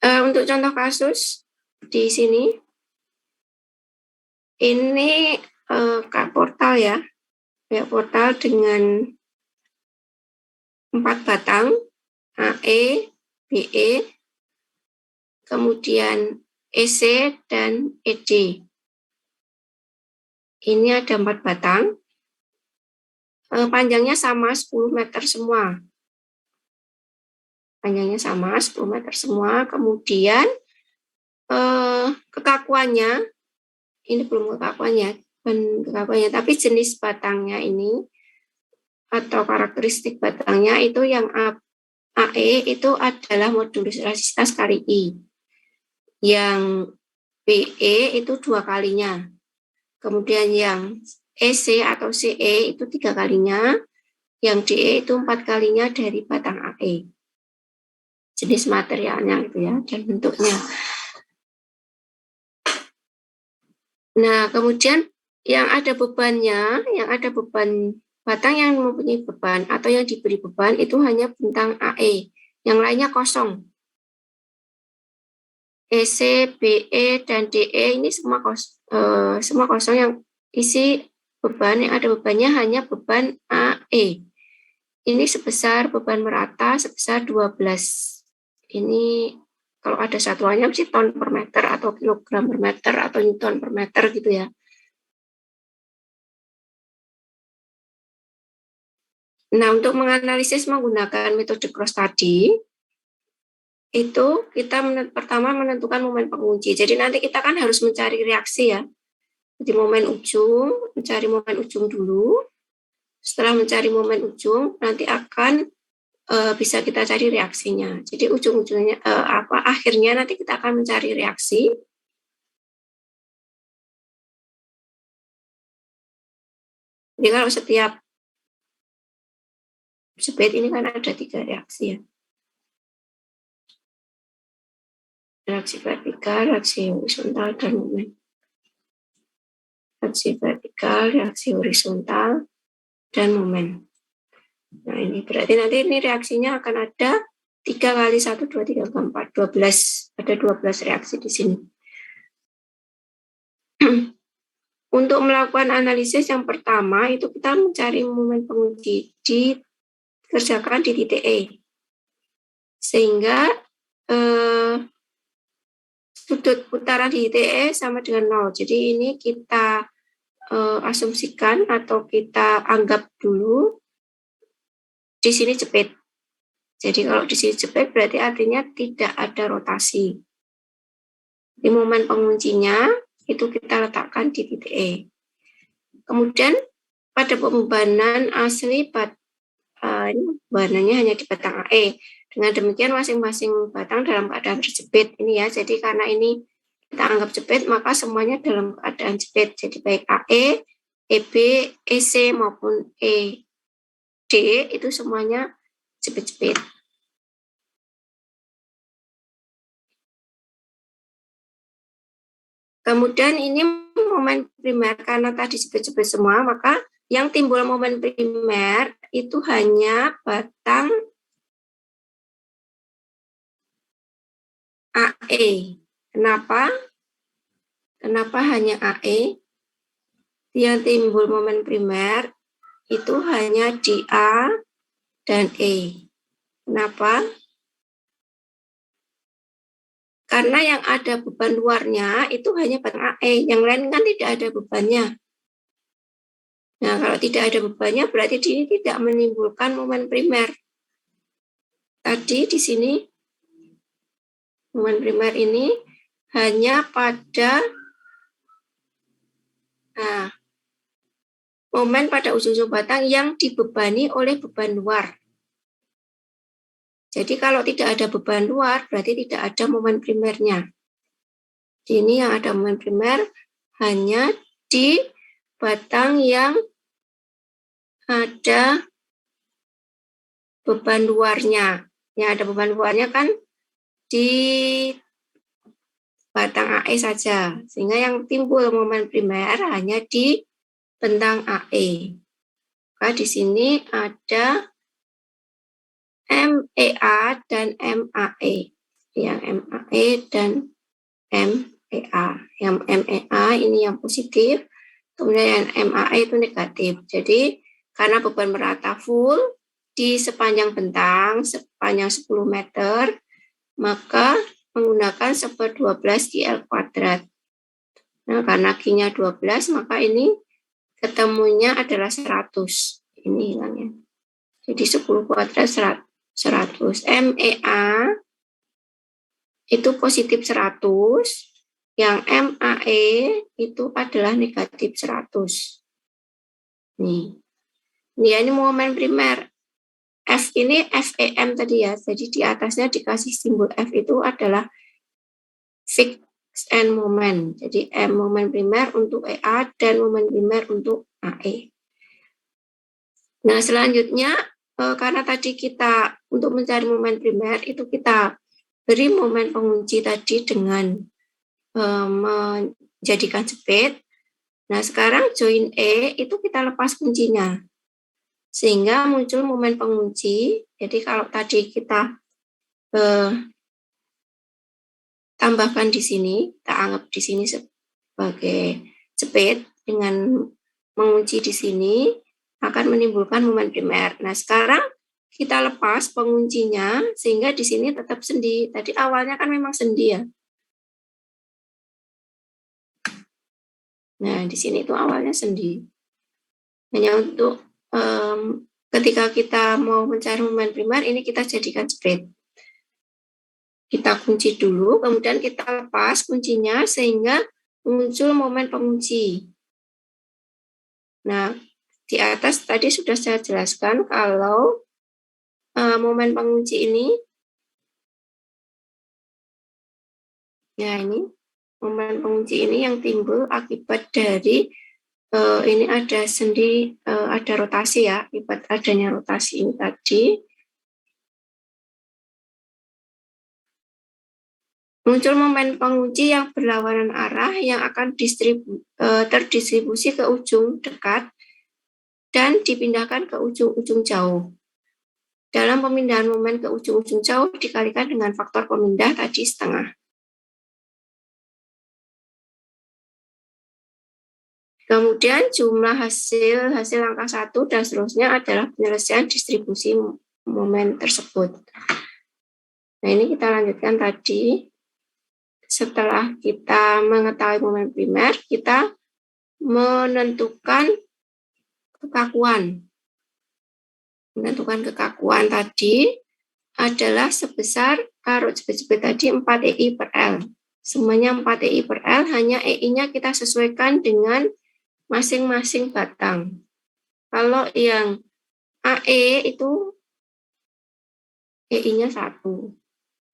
Untuk contoh kasus di sini, ini portal ya, portal dengan 4 batang, AE, BE, kemudian EC, dan ED. Ini ada 4 batang, panjangnya sama 10 meter semua. Panjangnya sama 10 meter semua, kemudian kekakuannya ini belum kekakuannya, tapi jenis batangnya ini atau karakteristik batangnya itu yang AE itu adalah modulus resistivitas kali I. Yang BE itu 2 kalinya. Kemudian yang EC atau CE itu 3 kalinya. Yang DE itu 4 kalinya dari batang AE. Jenis materialnya gitu ya, dan bentuknya. Nah, kemudian yang ada beban batang yang mempunyai beban atau yang diberi beban itu hanya bentang AE. Yang lainnya kosong. EC, BE, dan DE ini semua kosong, yang isi beban, yang ada bebannya hanya beban AE. Ini sebesar beban merata sebesar 12. Ini kalau ada satuannya mesti ton per meter atau kilogram per meter atau newton per meter gitu ya. Nah, untuk menganalisis menggunakan metode cross tadi, itu kita pertama menentukan momen pengunci. Jadi nanti kita kan harus mencari reaksi ya. Jadi mencari momen ujung dulu. Setelah mencari momen ujung, nanti akan bisa kita cari reaksinya. Jadi ujung-ujungnya akhirnya nanti kita akan mencari reaksi. Jadi kalau setiap jepit ini kan ada 3 reaksi ya. Reaksi vertikal, reaksi horizontal, dan momen. Reaksi vertikal, reaksi horizontal, dan momen. Nah, ini berarti nanti ini reaksinya akan ada 3 kali 1, 2, 3, 4, 12. Ada 12 reaksi di sini. Untuk melakukan analisis yang pertama, itu kita mencari momen pengunci dikerjakan di titik E. Sehingga sudut putaran di titik E sama dengan 0. Jadi ini kita asumsikan atau kita anggap dulu di sini jepit. Jadi kalau di sini jepit berarti artinya tidak ada rotasi. Di momen penguncinya itu kita letakkan di titik E. Kemudian pada pembebanan asli bebanannya hanya di batang AE. Dengan demikian masing-masing batang dalam keadaan terjepit ini ya. Jadi karena ini kita anggap jepit, maka semuanya dalam keadaan jepit. Jadi baik AE, EB, EC maupun ED itu semuanya jepit-jepit. Kemudian ini momen primer, karena tadi jepit-jepit semua, maka yang timbul momen primer itu hanya batang AE. Kenapa? Kenapa hanya AE? Yang timbul momen primer itu hanya di A dan E. Kenapa? Karena yang ada beban luarnya itu hanya batang AE, yang lain kan tidak ada bebannya. Nah, kalau tidak ada bebannya berarti ini tidak menimbulkan momen primer. Tadi di sini momen primer ini hanya pada momen pada ujung-ujung batang yang dibebani oleh beban luar. Jadi kalau tidak ada beban luar berarti tidak ada momen primernya. Di ini yang ada momen primer hanya di batang yang ada beban luarnya. Yang ada beban luarnya kan di batang AE saja. Sehingga yang timbul momen primer hanya di bentang AE. Maka di sini ada MEA dan MAE. Yang MAE dan MEA. Yang MEA ini yang positif, kemudian yang MAE itu negatif. Jadi karena beban merata full di sepanjang bentang, sepanjang 10 meter, maka menggunakan 12 GL kuadrat. Nah, karena Q-nya 12, maka ini ketemunya adalah 100. Ini hilangnya. Jadi 10 kuadrat 100. MEA itu positif 100, Yang MAE itu adalah negatif 100. Nih. Ini momen primer. F ini FEM tadi ya. Jadi di atasnya dikasih simbol F itu adalah fixed end moment. Jadi M momen primer untuk EA dan momen primer untuk AE. Nah, selanjutnya karena tadi kita untuk mencari momen primer itu kita beri momen pengunci tadi dengan menjadikan jepit. Nah, sekarang join E itu kita lepas kuncinya. Sehingga muncul momen pengunci. Jadi kalau tadi kita tambahkan di sini, kita anggap di sini sebagai jepit dengan mengunci di sini akan menimbulkan momen primer. Nah, sekarang kita lepas penguncinya sehingga di sini tetap sendi. Tadi awalnya kan memang sendi ya. Nah, di sini itu awalnya sendi. Hanya untuk ketika kita mau mencari momen primer, ini kita jadikan jepit. Kita kunci dulu, kemudian kita lepas kuncinya sehingga muncul momen pengunci. Nah, di atas tadi sudah saya jelaskan kalau momen pengunci ini, ya ini, momen pengunci ini yang timbul akibat dari ini ada sendi, ada rotasi ya, akibat adanya rotasi ini tadi. Muncul momen pengunci yang berlawanan arah yang akan terdistribusi ke ujung dekat dan dipindahkan ke ujung-ujung jauh. Dalam pemindahan momen ke ujung-ujung jauh dikalikan dengan faktor pemindah tadi setengah. Kemudian jumlah hasil angka 1 dan seterusnya adalah penyelesaian distribusi momen tersebut. Nah, ini kita lanjutkan tadi. Setelah kita mengetahui momen primer, kita menentukan kekakuan. Menentukan kekakuan tadi adalah sebesar, kalau jepit-jepit tadi 4 EI per L. Semuanya 4 EI per L, hanya EI-nya kita sesuaikan dengan masing-masing batang. Kalau yang AE itu EI-nya 1.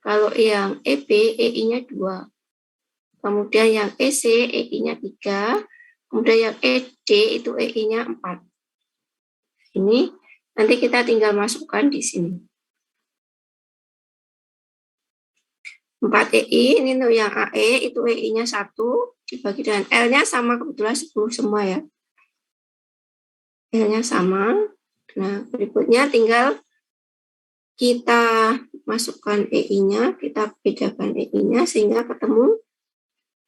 Kalau yang EB EI-nya 2. Kemudian yang EC EI-nya 3. Kemudian yang ED itu EI-nya 4. Ini nanti kita tinggal masukkan di sini. 4 EI, ini untuk yang AE itu EI-nya 1 dibagi dengan L-nya sama, kebetulan 10 semua ya. L-nya sama. Nah, berikutnya tinggal kita masukkan EI-nya, kita bedakan EI-nya sehingga ketemu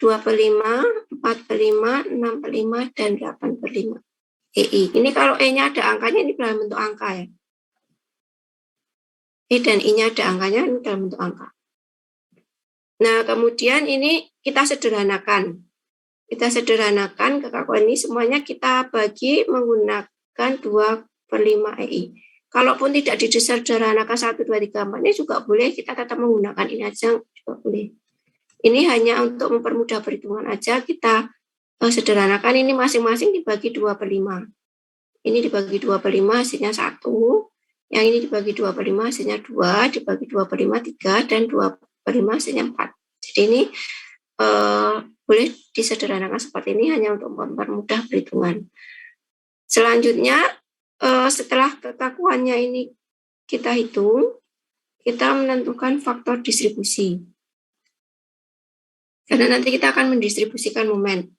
2/5, 4/5, 6/5, dan 8/5 EI. Ini kalau E-nya ada angkanya, ini dalam bentuk angka ya. E dan I-nya ada angkanya, ini dalam bentuk angka. Nah, kemudian ini kita sederhanakan. Kita sederhanakan kekakuan ini semuanya kita bagi menggunakan 2/5 EI. Kalaupun tidak disederhanakan 1, 2, 3, 4 ini juga boleh, kita tetap menggunakan ini aja juga boleh. Ini hanya untuk mempermudah perhitungan aja, kita sederhanakan ini masing-masing dibagi 2/5. Ini dibagi 2/5 hasilnya 1, yang ini dibagi 2/5 hasilnya 2, dibagi 2/5 3, dan 2/5 hasilnya 4. Jadi ini boleh disederhanakan seperti ini hanya untuk mempermudah perhitungan. Selanjutnya setelah kekakuannya ini kita hitung, kita menentukan faktor distribusi. Karena nanti kita akan mendistribusikan momen.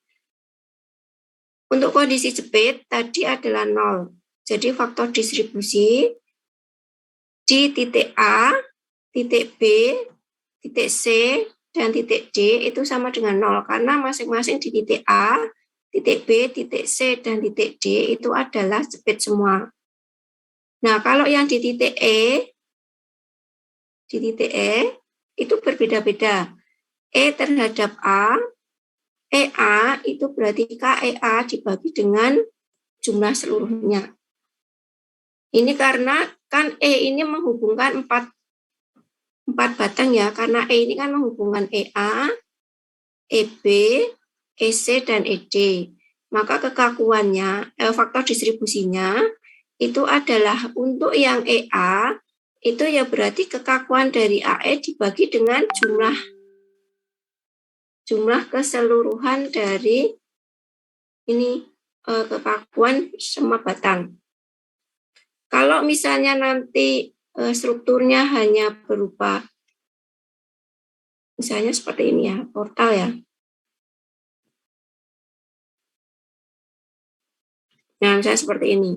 Untuk kondisi jepit tadi adalah 0. Jadi faktor distribusi di titik A, titik B, titik C, dan titik D itu sama dengan 0 karena masing-masing di titik A, titik B, titik C, dan titik D itu adalah jepit semua. Nah, kalau yang di titik E itu berbeda-beda. E terhadap A, EA itu berarti KEA dibagi dengan jumlah seluruhnya. Ini karena kan E ini menghubungkan 4 batang ya, karena E ini kan menghubungkan EA, EB, EC, dan ED. Maka kekakuannya, faktor distribusinya itu adalah untuk yang EA, itu ya berarti kekakuan dari AE dibagi dengan jumlah keseluruhan dari ini kekakuan semua batang. Kalau misalnya nanti strukturnya hanya berupa misalnya seperti ini ya, portal ya. Nah, misalnya seperti ini.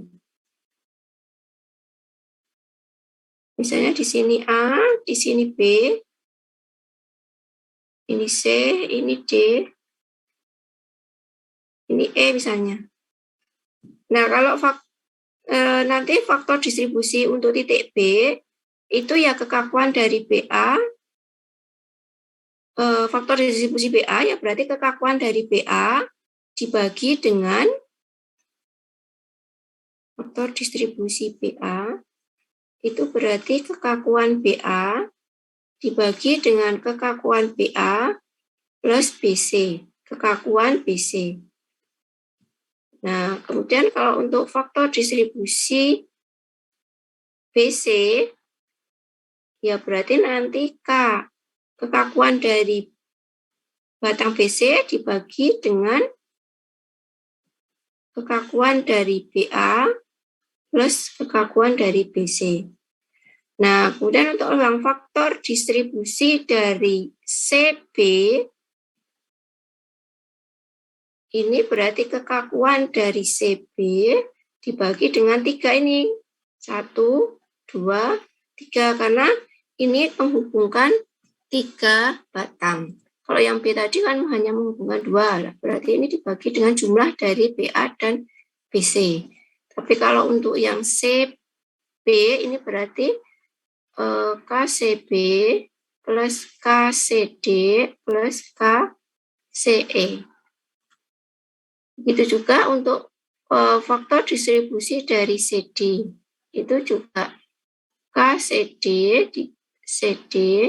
Misalnya di sini A, di sini B, ini C, ini D, ini E misalnya. Nah, kalau nanti faktor distribusi untuk titik B, itu ya kekakuan dari BA, faktor distribusi BA ya berarti kekakuan dari BA dibagi dengan faktor distribusi BA, itu berarti kekakuan BA dibagi dengan kekakuan BA plus BC, kekakuan BC. Nah, kemudian kalau untuk faktor distribusi BC, ya berarti nanti K, kekakuan dari batang BC dibagi dengan kekakuan dari BA plus kekakuan dari BC. Nah, kemudian untuk ulang faktor distribusi dari CB, ini berarti kekakuan dari CB dibagi dengan 3 ini. 1, 2, 3, karena ini menghubungkan 3 batang. Kalau yang B tadi kan hanya menghubungkan 2, berarti ini dibagi dengan jumlah dari BA dan BC. Tapi kalau untuk yang CB ini berarti KCB plus KCD plus KCE. Begitu juga untuk faktor distribusi dari CD. Itu juga KCD di CD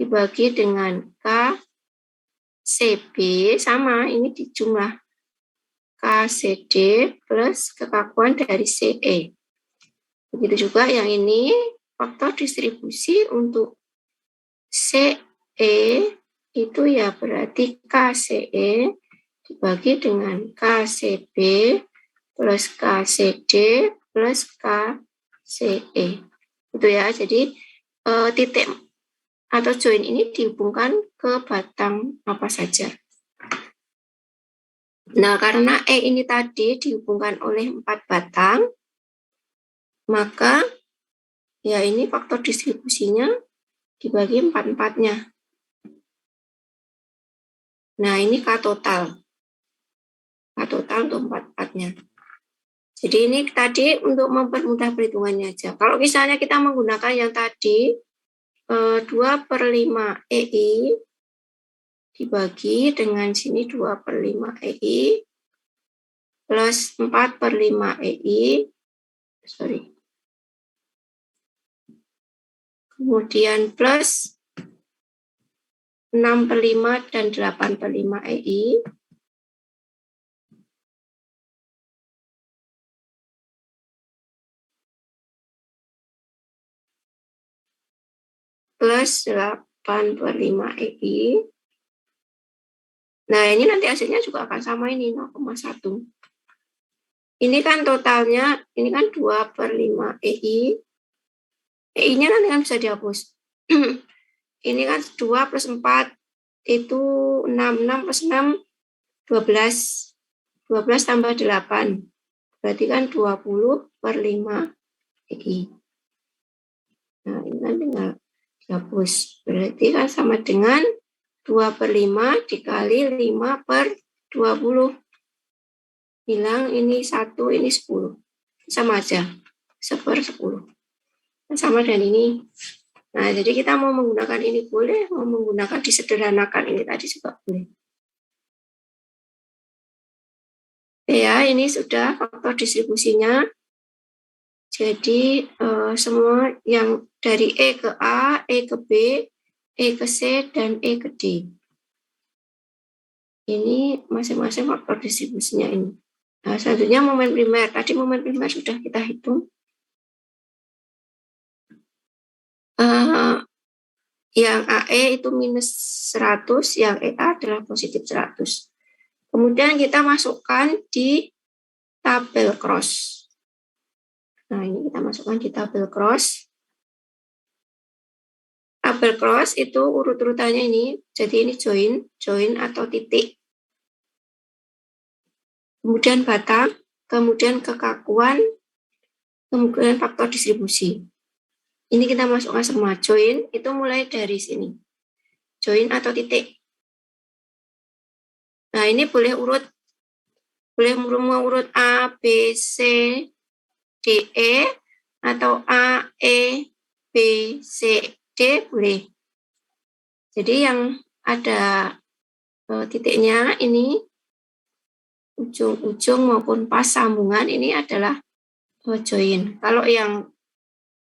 dibagi dengan KCB sama, ini di jumlah KCD plus kekakuan dari CE. Begitu juga yang ini faktor distribusi untuk CE itu ya berarti KCE dibagi dengan KCB plus KCD plus KCE. Itu ya, jadi titik atau join ini dihubungkan ke batang apa saja. Nah, karena E ini tadi dihubungkan oleh 4 batang, maka ya ini faktor distribusinya dibagi 4-4-nya. Nah, ini K total. K total untuk 4-4-nya. Jadi ini tadi untuk mempermudah perhitungannya aja. Kalau misalnya kita menggunakan yang tadi 2/5 EI dibagi dengan sini 2/5 EI plus 4/5 EI, kemudian plus 6/5 dan 8/5 EI, plus 8/5 EI. Nah, ini nanti hasilnya juga akan sama ini, 0,1. Ini kan totalnya, ini kan 2/5 EI. EI-nya nanti kan bisa dihapus. Ini kan 2 plus 4, itu 6. 6 plus 6, 12. 12 tambah 8. Berarti kan 20/5 EI. Nah, ini kan tinggal dihapus. Berarti kan sama dengan 2/5 dikali 5/20. Bilang ini 1, ini 10. Sama aja, 1/10. Sama dengan ini. Nah, jadi kita mau menggunakan ini boleh, mau menggunakan disederhanakan ini tadi juga boleh. Ya, ini sudah faktor distribusinya. Jadi semua yang dari E ke A, E ke B, E ke C, dan E ke D. Ini masing-masing faktor distribusinya ini. Nah, selanjutnya momen primer. Tadi momen primer sudah kita hitung. Yang AE itu minus 100, yang EA adalah positif 100. Kemudian kita masukkan di tabel cross. Nah, ini kita masukkan di tabel cross. Tabel cross itu urut-urutannya ini, jadi ini join atau titik. Kemudian batang, kemudian kekakuan, kemudian faktor distribusi. Ini kita masukkan semua. Join itu mulai dari sini. Join atau titik. Nah, ini boleh urut A, B, C, D, E, atau A, E, B, C, D, boleh. Jadi yang ada titiknya ini, ujung-ujung maupun pas sambungan ini adalah join. Kalau yang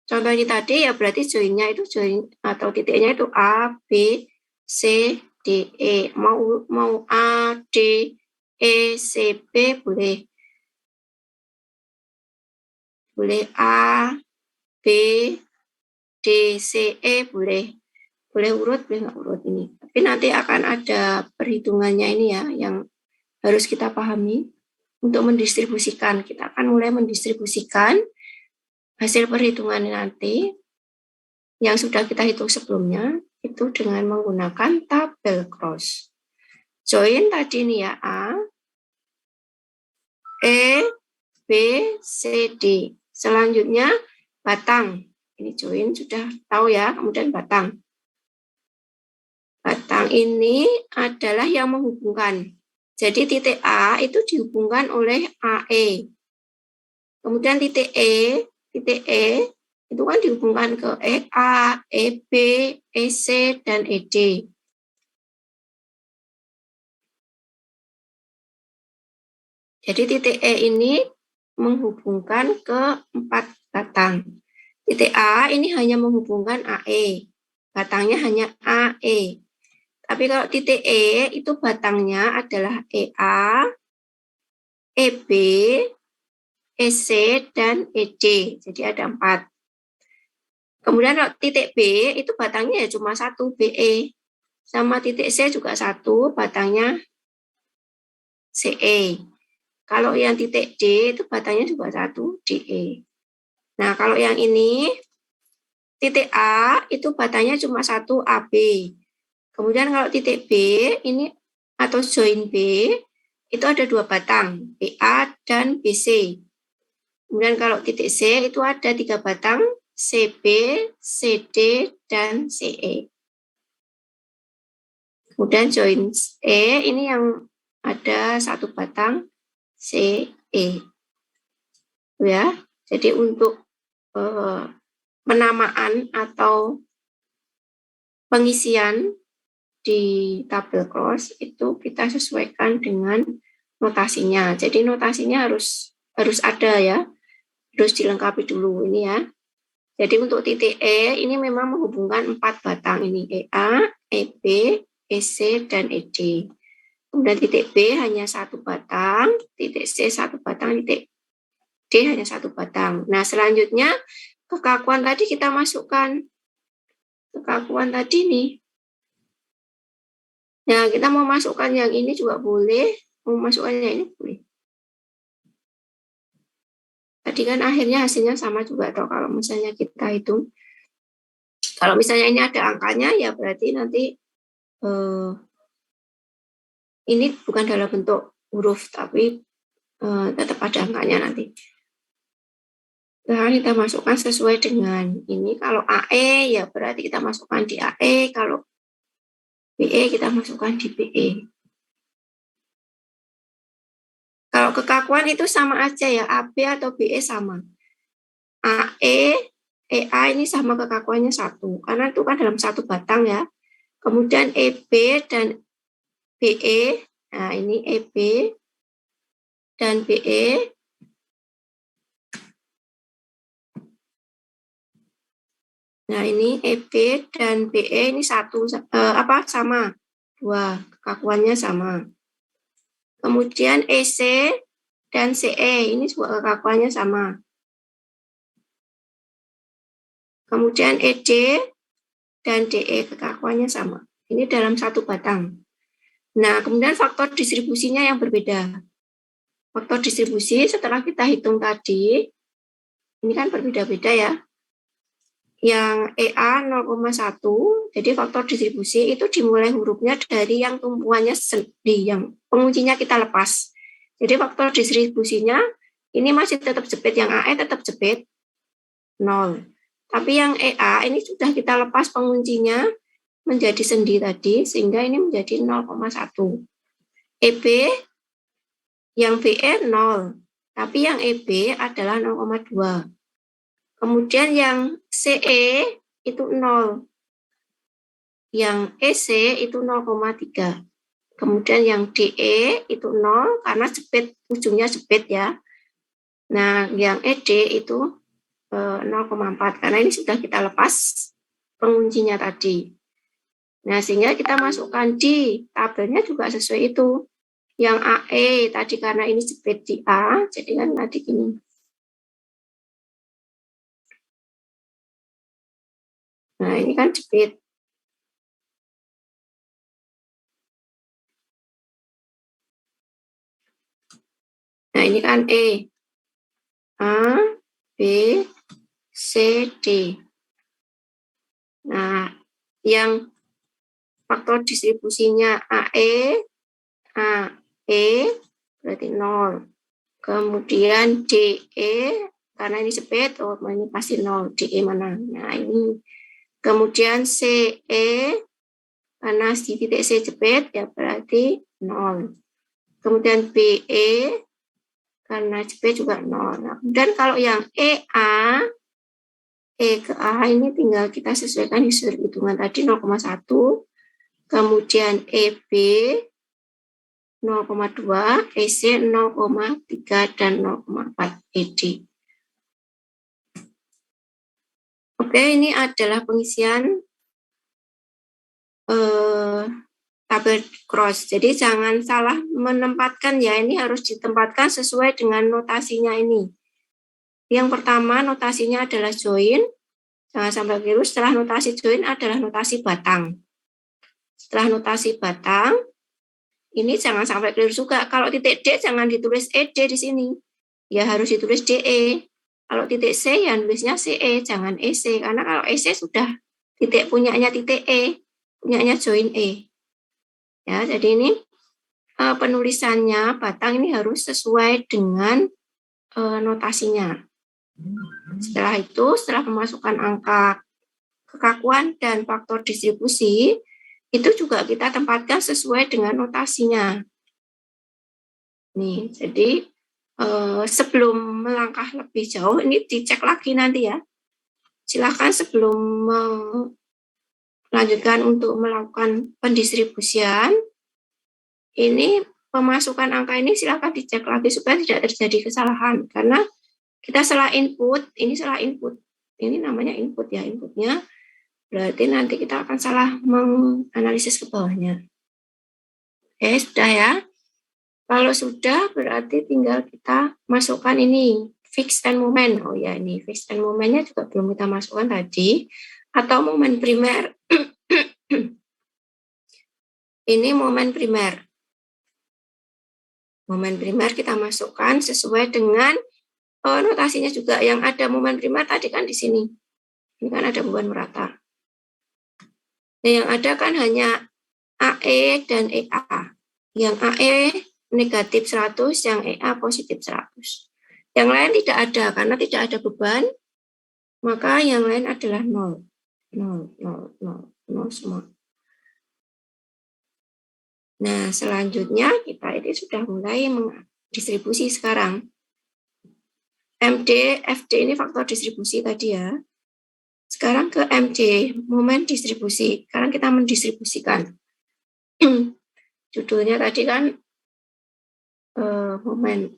contoh ini tadi ya berarti joinnya itu join atau titiknya itu A, B, C, D, E. Mau A, D, E, C, B boleh. Boleh A, B, D, C, E boleh. Boleh urut, boleh nggak urut ini. Tapi nanti akan ada perhitungannya ini ya, yang harus kita pahami untuk mendistribusikan. Kita akan mulai mendistribusikan hasil perhitungan nanti yang sudah kita hitung sebelumnya itu dengan menggunakan tabel cross. Join tadi ini ya A, E, B, C, D. Selanjutnya batang. Ini join sudah tahu ya, kemudian batang. Batang ini adalah yang menghubungkan. Jadi titik A itu dihubungkan oleh AE. Kemudian titik E itu kan dihubungkan ke EA, EB, EC, dan ED. Jadi titik E ini menghubungkan ke 4 batang. Titik A ini hanya menghubungkan AE. Batangnya hanya AE. Tapi kalau titik E itu batangnya adalah EA, EB, EC, dan ED. Jadi ada 4. Kemudian kalau titik B itu batangnya ya cuma 1, BE. Sama titik C juga 1, batangnya CE. Kalau yang titik D itu batangnya juga 1, DE. Nah, kalau yang ini titik A itu batangnya cuma 1, AB. Kemudian kalau titik B ini atau join B itu ada 2 batang, BA dan BC. Kemudian kalau titik C itu ada 3 batang, CB, CD, dan CE. Kemudian join E ini yang ada 1 batang, CE. Ya, jadi untuk penamaan atau pengisian di tabel cross itu kita sesuaikan dengan notasinya. Jadi notasinya harus ada ya, harus dilengkapi dulu ini ya. Jadi untuk titik E ini memang menghubungkan 4 batang ini, EA, EB, EC, dan ED. Kemudian titik B hanya 1 batang, titik C 1 batang, titik D hanya 1 batang. Nah selanjutnya kekakuan tadi kita masukkan. Kekakuan tadi nih. Nah, kita mau masukkan yang ini juga boleh, mau masukkan yang ini boleh. Tadi kan akhirnya hasilnya sama juga, atau kalau misalnya kita hitung, kalau misalnya ini ada angkanya, ya berarti nanti ini bukan dalam bentuk huruf, tapi tetap ada angkanya nanti. Nah, kita masukkan sesuai dengan ini. Kalau AE, ya berarti kita masukkan di AE. Kalau BE, kita masukkan di BE. Kalau kekakuan itu sama aja ya, AB atau BE sama. AE, EA ini sama kekakuannya 1, karena itu kan dalam 1 batang ya. Kemudian EB dan BE, nah ini EB dan BE. Nah ini EB dan BE ini sama, 2, kekakuannya sama. Kemudian EC dan CE, ini juga kekakuannya sama. Kemudian ED dan DE, kekakuannya sama. Ini dalam satu batang. Nah, kemudian faktor distribusinya yang berbeda. Faktor distribusi setelah kita hitung tadi, ini kan berbeda-beda ya. Yang EA 0,1, jadi faktor distribusi itu dimulai hurufnya dari yang tumpuannya sendi, yang penguncinya kita lepas. Jadi faktor distribusinya ini masih tetap jepit, yang AE tetap jepit 0. Tapi yang EA ini sudah kita lepas penguncinya menjadi sendi tadi, sehingga ini menjadi 0,1. EB yang BE 0, tapi yang EB adalah 0,2. Kemudian yang CE itu 0. Yang EC itu 0,3. Kemudian yang DE itu 0 karena jepit, ujungnya jepit ya. Nah, yang ED itu 0,4 karena ini sudah kita lepas penguncinya tadi. Nah, sehingga kita masukkan di tabelnya juga sesuai itu. Yang AE tadi karena ini jepit di A, jadi kan tadi gini. Nah, ini kan jepit. Nah, ini kan E. A, B, C, D. Nah, yang faktor distribusinya AE, AE berarti 0. Kemudian DE, karena ini jepit, oh ini pasti 0. DE mana? Nah, ini. Kemudian CE, karena di titik C jepit, ya berarti 0. Kemudian BE, karena jepit juga 0. Nah, dan kalau yang EA, E ke A ini tinggal kita sesuaikan hitungan tadi 0,1. Kemudian EB 0,2, EC 0,3 dan 0,4 ED. Oke, ini adalah pengisian tabel cross. Jadi jangan salah menempatkan ya, ini harus ditempatkan sesuai dengan notasinya ini. Yang pertama notasinya adalah join, jangan sampai keliru. Setelah notasi join adalah notasi batang. Setelah notasi batang, ini jangan sampai keliru juga. Kalau titik D jangan ditulis ED di sini, ya harus ditulis DE. Kalau titik C ya nulisnya CE, jangan EC, karena kalau EC sudah titik punyanya titik E, punyanya join E. Ya, jadi ini penulisannya batang ini harus sesuai dengan notasinya. Setelah itu, setelah pemasukan angka kekakuan dan faktor distribusi, itu juga kita tempatkan sesuai dengan notasinya. Nih, jadi sebelum melangkah lebih jauh, ini dicek lagi nanti ya. Silakan sebelum melanjutkan untuk melakukan pendistribusian, ini pemasukan angka ini silakan dicek lagi supaya tidak terjadi kesalahan. Karena kita salah input, ini salah input. Ini namanya input ya, inputnya. Berarti nanti kita akan salah menganalisis ke bawahnya. Oke, sudah ya. Kalau sudah, berarti tinggal kita masukkan ini, fix and moment. Oh ya, ini fix and momentnya juga belum kita masukkan tadi. Atau momen primer. Ini momen primer. Momen primer kita masukkan sesuai dengan notasinya juga. Yang ada momen primer tadi kan di sini. Ini kan ada beban merata. Nah, yang ada kan hanya AE dan EA. Yang AE negatif 100, yang EA positif 100. Yang lain tidak ada, karena tidak ada beban, maka yang lain adalah 0. 0, 0, 0, 0 semua. Nah, selanjutnya kita ini sudah mulai mendistribusi sekarang. MD, FD ini faktor distribusi tadi ya. Sekarang ke MD, momen distribusi. Sekarang kita mendistribusikan. Judulnya tadi kan momen,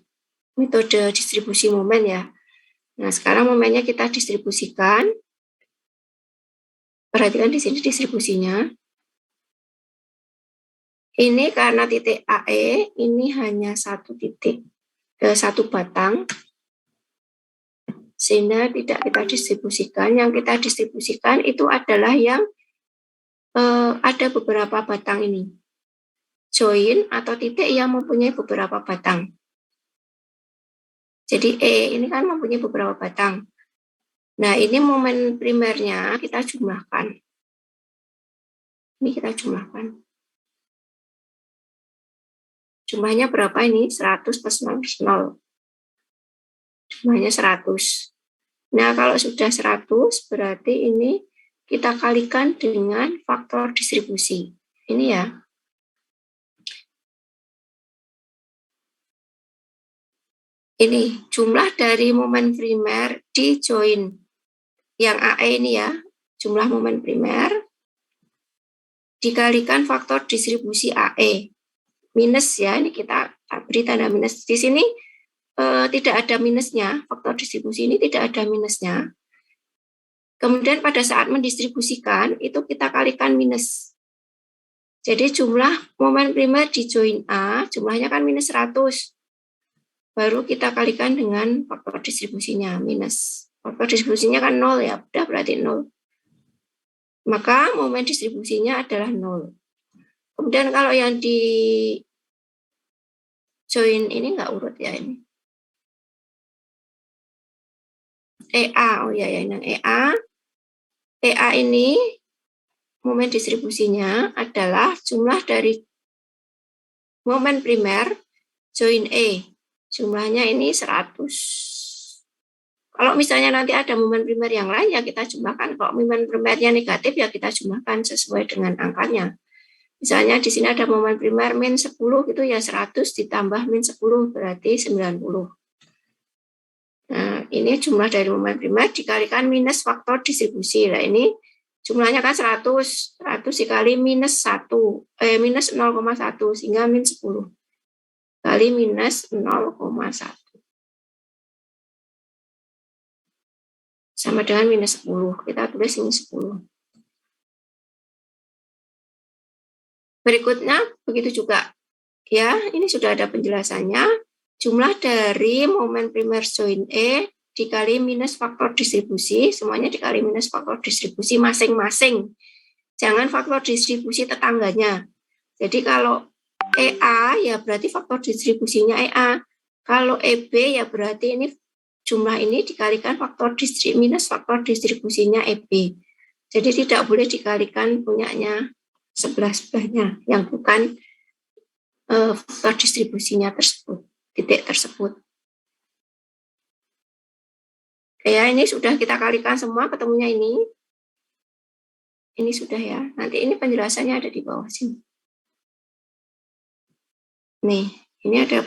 metode distribusi momen ya. Nah, sekarang momennya kita distribusikan. Perhatikan di sini distribusinya. Ini karena titik AE ini hanya satu titik, satu batang, sehingga tidak kita distribusikan. Yang kita distribusikan itu adalah yang ada beberapa batang ini. Join atau titik yang mempunyai beberapa batang. Jadi E ini kan mempunyai beberapa batang. Nah, ini momen primernya kita jumlahkan. Ini kita jumlahkan. Jumlahnya berapa ini? 100 plus 0. Jumlahnya 100. Nah, kalau sudah 100, berarti ini kita kalikan dengan faktor distribusi. Ini ya. Ini jumlah dari momen primer di join. Yang AE ini ya, jumlah momen primer dikalikan faktor distribusi AE. Minus ya, ini kita beri tanda minus. Di sini tidak ada minusnya, faktor distribusi ini tidak ada minusnya. Kemudian pada saat mendistribusikan, itu kita kalikan minus. Jadi jumlah momen primer di join A, jumlahnya kan minus 100. Baru kita kalikan dengan faktor distribusinya, minus. Faktor distribusinya kan 0 ya, udah berarti 0. Maka momen distribusinya adalah 0. Kemudian kalau yang di join ini nggak urut ya ini. EA, oh ya yang EA. EA ini momen distribusinya adalah jumlah dari momen primer join E. Jumlahnya ini 100. Kalau misalnya nanti ada momen primer yang lain ya kita jumlahkan. Kalau momen primernya negatif ya kita jumlahkan sesuai dengan angkanya. Misalnya di sini ada momen primer min 10 itu ya 100 ditambah min 10 berarti 90. Nah, ini jumlah dari momen primer dikalikan minus faktor distribusi. Nah, ini jumlahnya kan 100 dikali minus 1, minus 0,1 sehingga min 10 kali minus 0,1 sama dengan minus 10. Kita tulis ini 10. Berikutnya begitu juga. Ya, ini sudah ada penjelasannya. Jumlah dari momen primer join E dikali minus faktor distribusi, semuanya dikali minus faktor distribusi masing-masing. Jangan faktor distribusi tetangganya. Jadi kalau EA ya berarti faktor distribusinya EA. Kalau EB ya berarti ini jumlah ini dikalikan faktor minus faktor distribusinya EB. Jadi tidak boleh dikalikan punyanya sebelah-sebelahnya yang bukan faktor distribusinya tersebut, titik tersebut. Ya, ini sudah kita kalikan semua, ketemunya ini. Ini sudah ya. Nanti ini penjelasannya ada di bawah sini. Nih, ini ada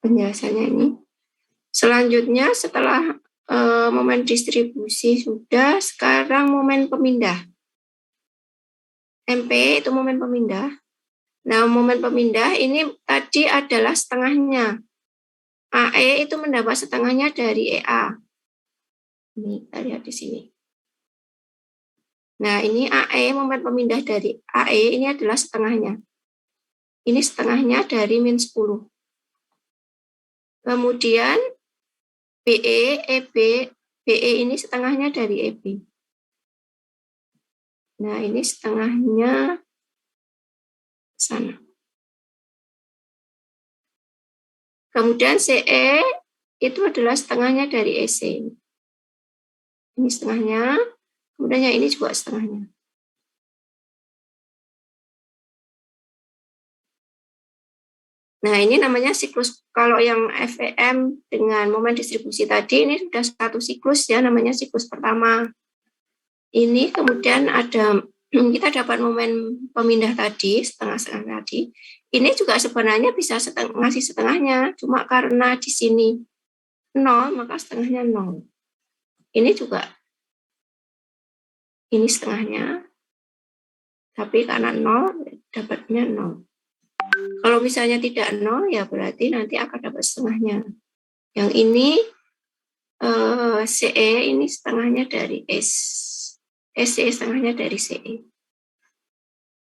penjelasannya ini. Selanjutnya setelah momen distribusi sudah, sekarang momen pemindah. MP itu momen pemindah. Nah, momen pemindah ini tadi adalah setengahnya. AE itu mendapat setengahnya dari EA. Ini kita lihat di sini. Nah, ini AE, momen pemindah dari AE ini adalah setengahnya. Ini setengahnya dari min 10. Kemudian BE, EB, BE ini setengahnya dari EB. Nah, ini setengahnya sana. Kemudian CE itu adalah setengahnya dari EC. Ini setengahnya, kemudian yang ini juga setengahnya. Nah, ini namanya siklus. Kalau yang FEM dengan momen distribusi tadi, ini sudah satu siklus ya, namanya siklus pertama. Ini kemudian ada, kita dapat momen pemindah tadi, setengah-setengah tadi. Ini juga sebenarnya bisa ngasih setengahnya, cuma karena di sini 0, maka setengahnya 0. Ini juga, ini setengahnya, tapi karena 0, dapatnya 0. Kalau misalnya tidak 0, ya berarti nanti akan dapat setengahnya. Yang ini CE ini setengahnya dari SE setengahnya dari CE.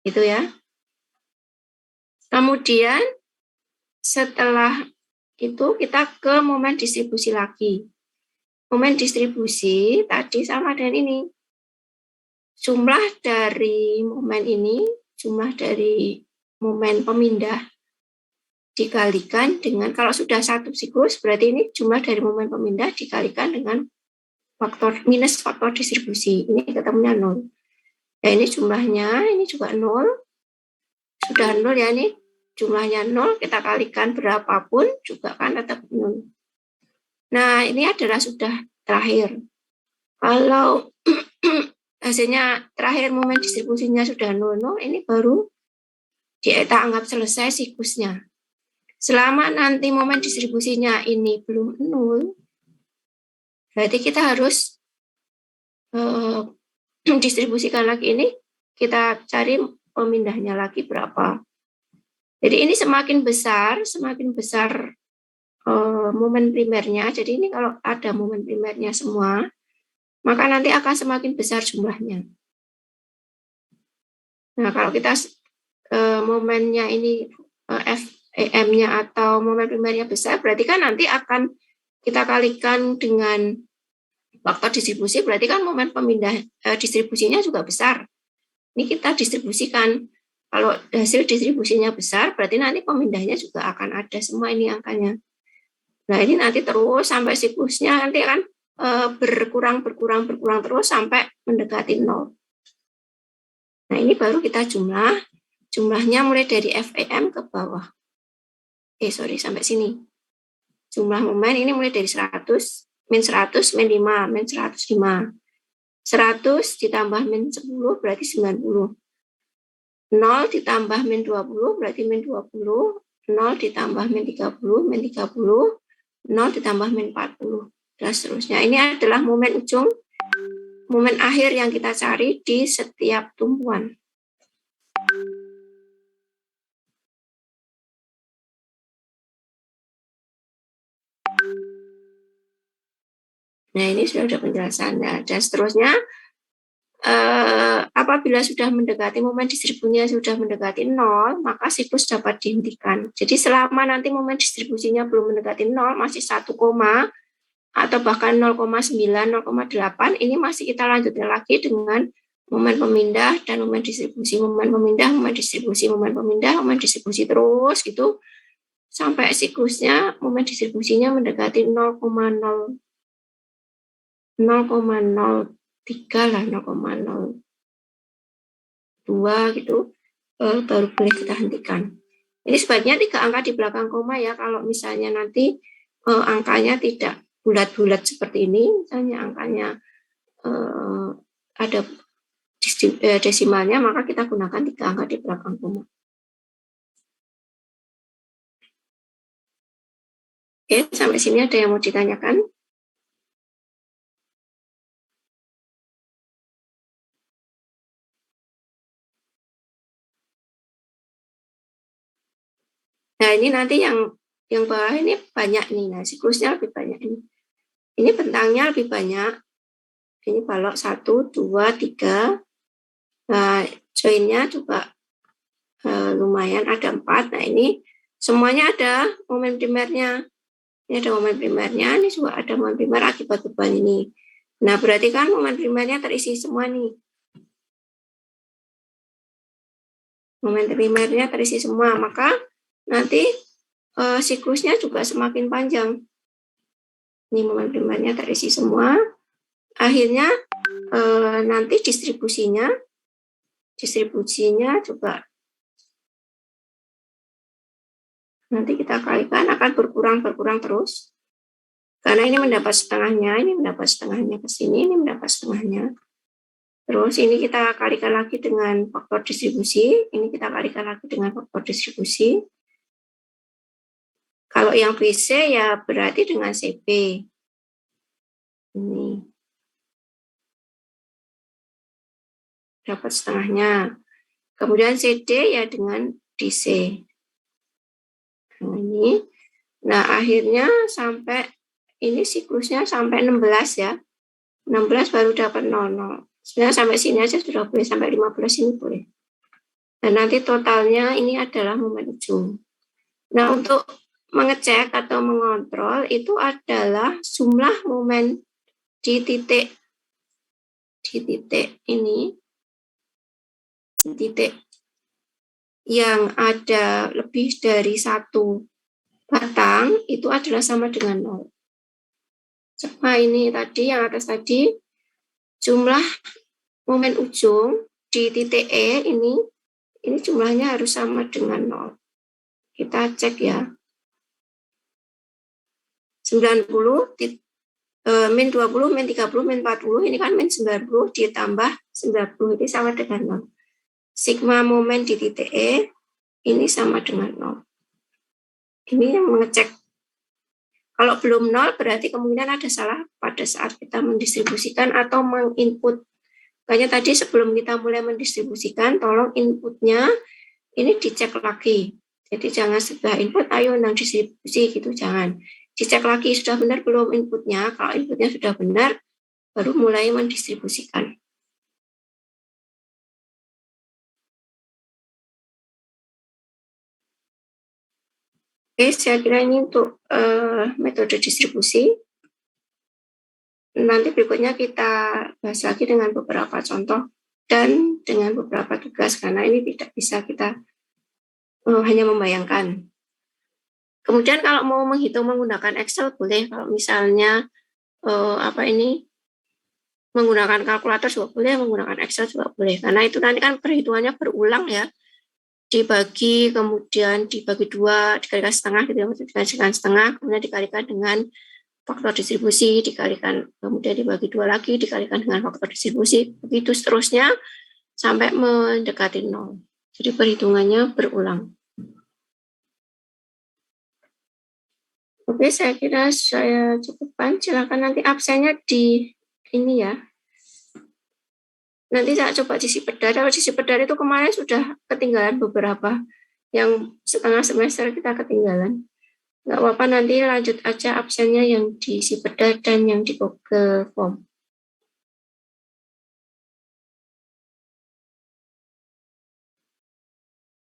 Itu ya. Kemudian setelah itu kita ke momen distribusi lagi. Momen distribusi tadi sama dengan ini. Jumlah dari momen ini, jumlah dari momen pemindah dikalikan dengan, kalau sudah satu siklus, berarti ini jumlah dari momen pemindah dikalikan dengan faktor minus faktor distribusi. Ini ketemunya 0. Ya, ini jumlahnya, ini juga 0. Sudah 0 ya, ini jumlahnya 0, kita kalikan berapapun juga kan tetap 0. Nah, ini adalah sudah terakhir. Kalau hasilnya terakhir momen distribusinya sudah 0, ini baru kita anggap selesai siklusnya. Selama nanti momen distribusinya ini belum 0, berarti kita harus distribusikan lagi ini, kita cari pemindahnya lagi berapa. Jadi ini semakin besar momen primernya. Jadi ini kalau ada momen primernya semua, maka nanti akan semakin besar jumlahnya. Nah, kalau kita momennya ini FEM-nya atau momen primernya besar, berarti kan nanti akan kita kalikan dengan faktor distribusi, berarti kan momen pemindah distribusinya juga besar. Ini kita distribusikan. Kalau hasil distribusinya besar, berarti nanti pemindahnya juga akan ada semua ini angkanya. Nah, ini nanti terus sampai siklusnya nanti akan berkurang terus sampai mendekati 0. Nah, ini baru kita jumlahnya mulai dari FEM ke bawah. Sampai sini. Jumlah momen ini mulai dari 100, min 100, min 5, min 105. 100 ditambah min 10 berarti 90. 0 ditambah min 20 berarti min 20. 0 ditambah min 30, min 30. 0 ditambah min 40. Dan seterusnya. Ini adalah momen ujung, momen akhir yang kita cari di setiap tumpuan. Nah, ini sudah ada penjelasannya. Dan seterusnya, apabila sudah mendekati momen distribusinya sudah mendekati 0, maka siklus dapat dihentikan. Jadi selama nanti momen distribusinya belum mendekati 0, masih 1, atau bahkan 0,9, 0,8, ini masih kita lanjutkan lagi dengan momen pemindah dan momen distribusi, momen pemindah, momen distribusi, momen pemindah, momen distribusi terus gitu sampai siklusnya momen distribusinya mendekati 0,03 lah, 0,02 gitu, baru boleh kita hentikan. Ini sebaiknya 3 angka di belakang koma ya, kalau misalnya nanti angkanya tidak bulat-bulat seperti ini, misalnya angkanya ada desimalnya, maka kita gunakan 3 angka di belakang koma. Oke, sampai sini ada yang mau ditanyakan? Nah, ini nanti yang bawah ini banyak nih. Nah, siklusnya lebih banyak ini. Ini bentangnya lebih banyak. Ini balok 1, 2, 3. Nah, joinnya juga lumayan ada 4. Nah, ini semuanya ada momen primernya. Ini ada momen primernya, ini juga ada momen primer akibat beban ini. Nah, berarti kan momen primernya terisi semua nih. Momen primernya terisi semua, maka nanti siklusnya juga semakin panjang. Ini momen primernya terisi semua. Akhirnya nanti distribusinya juga nanti kita kalikan akan berkurang terus. Karena ini mendapat setengahnya, ini mendapat setengahnya ke sini, ini mendapat setengahnya. Terus ini kita kalikan lagi dengan faktor distribusi, ini kita kalikan lagi dengan faktor distribusi. Kalau yang BC ya berarti dengan CP. Ini. Dapat setengahnya. Kemudian CD ya dengan DC. Nah, ini. Nah, akhirnya sampai ini siklusnya sampai 16 ya. 16 baru dapat 00. Sebenarnya sampai sini aja sudah boleh, sampai 15 ini boleh. Nah, nanti totalnya ini adalah momen ujung. Nah, untuk mengecek atau mengontrol itu adalah jumlah momen di titik ini, di titik yang ada lebih dari satu batang itu adalah sama dengan 0. Coba ini tadi, yang atas tadi, jumlah momen ujung di titik E ini jumlahnya harus sama dengan 0. Kita cek ya. 90, min 20, min 30, min 40, ini kan min 90 ditambah 90, ini sama dengan 0. Sigma momen di titik E ini sama dengan 0. Ini yang mengecek. Kalau belum 0 berarti kemungkinan ada salah pada saat kita mendistribusikan atau menginput. Makanya tadi sebelum kita mulai mendistribusikan, tolong inputnya ini dicek lagi. Jadi jangan setelah input, ayo nang distribusi gitu, jangan. Dicek lagi sudah benar belum inputnya. Kalau inputnya sudah benar, baru mulai mendistribusikan. Oke, saya kira ini untuk metode distribusi. Nanti berikutnya kita bahas lagi dengan beberapa contoh dan dengan beberapa tugas, karena ini tidak bisa kita hanya membayangkan. Kemudian kalau mau menghitung menggunakan Excel boleh, kalau misalnya menggunakan kalkulator juga boleh, menggunakan Excel juga boleh, karena itu nanti kan perhitungannya berulang ya, dibagi, kemudian dibagi 2, dikalikan setengah, dikalikan setengah, kemudian dikalikan dengan faktor distribusi, dikalikan, kemudian dibagi 2 lagi, dikalikan dengan faktor distribusi, begitu seterusnya sampai mendekati 0. Jadi perhitungannya berulang. Oke, saya kira saya cukupkan. Silakan nanti absennya di ini ya. Nanti saya coba di Sipedar. Kalau di Sipedar itu kemarin sudah ketinggalan beberapa, yang setengah semester kita ketinggalan. Nggak apa-apa, nanti lanjut aja absennya yang di Sipedar dan yang di Google Form.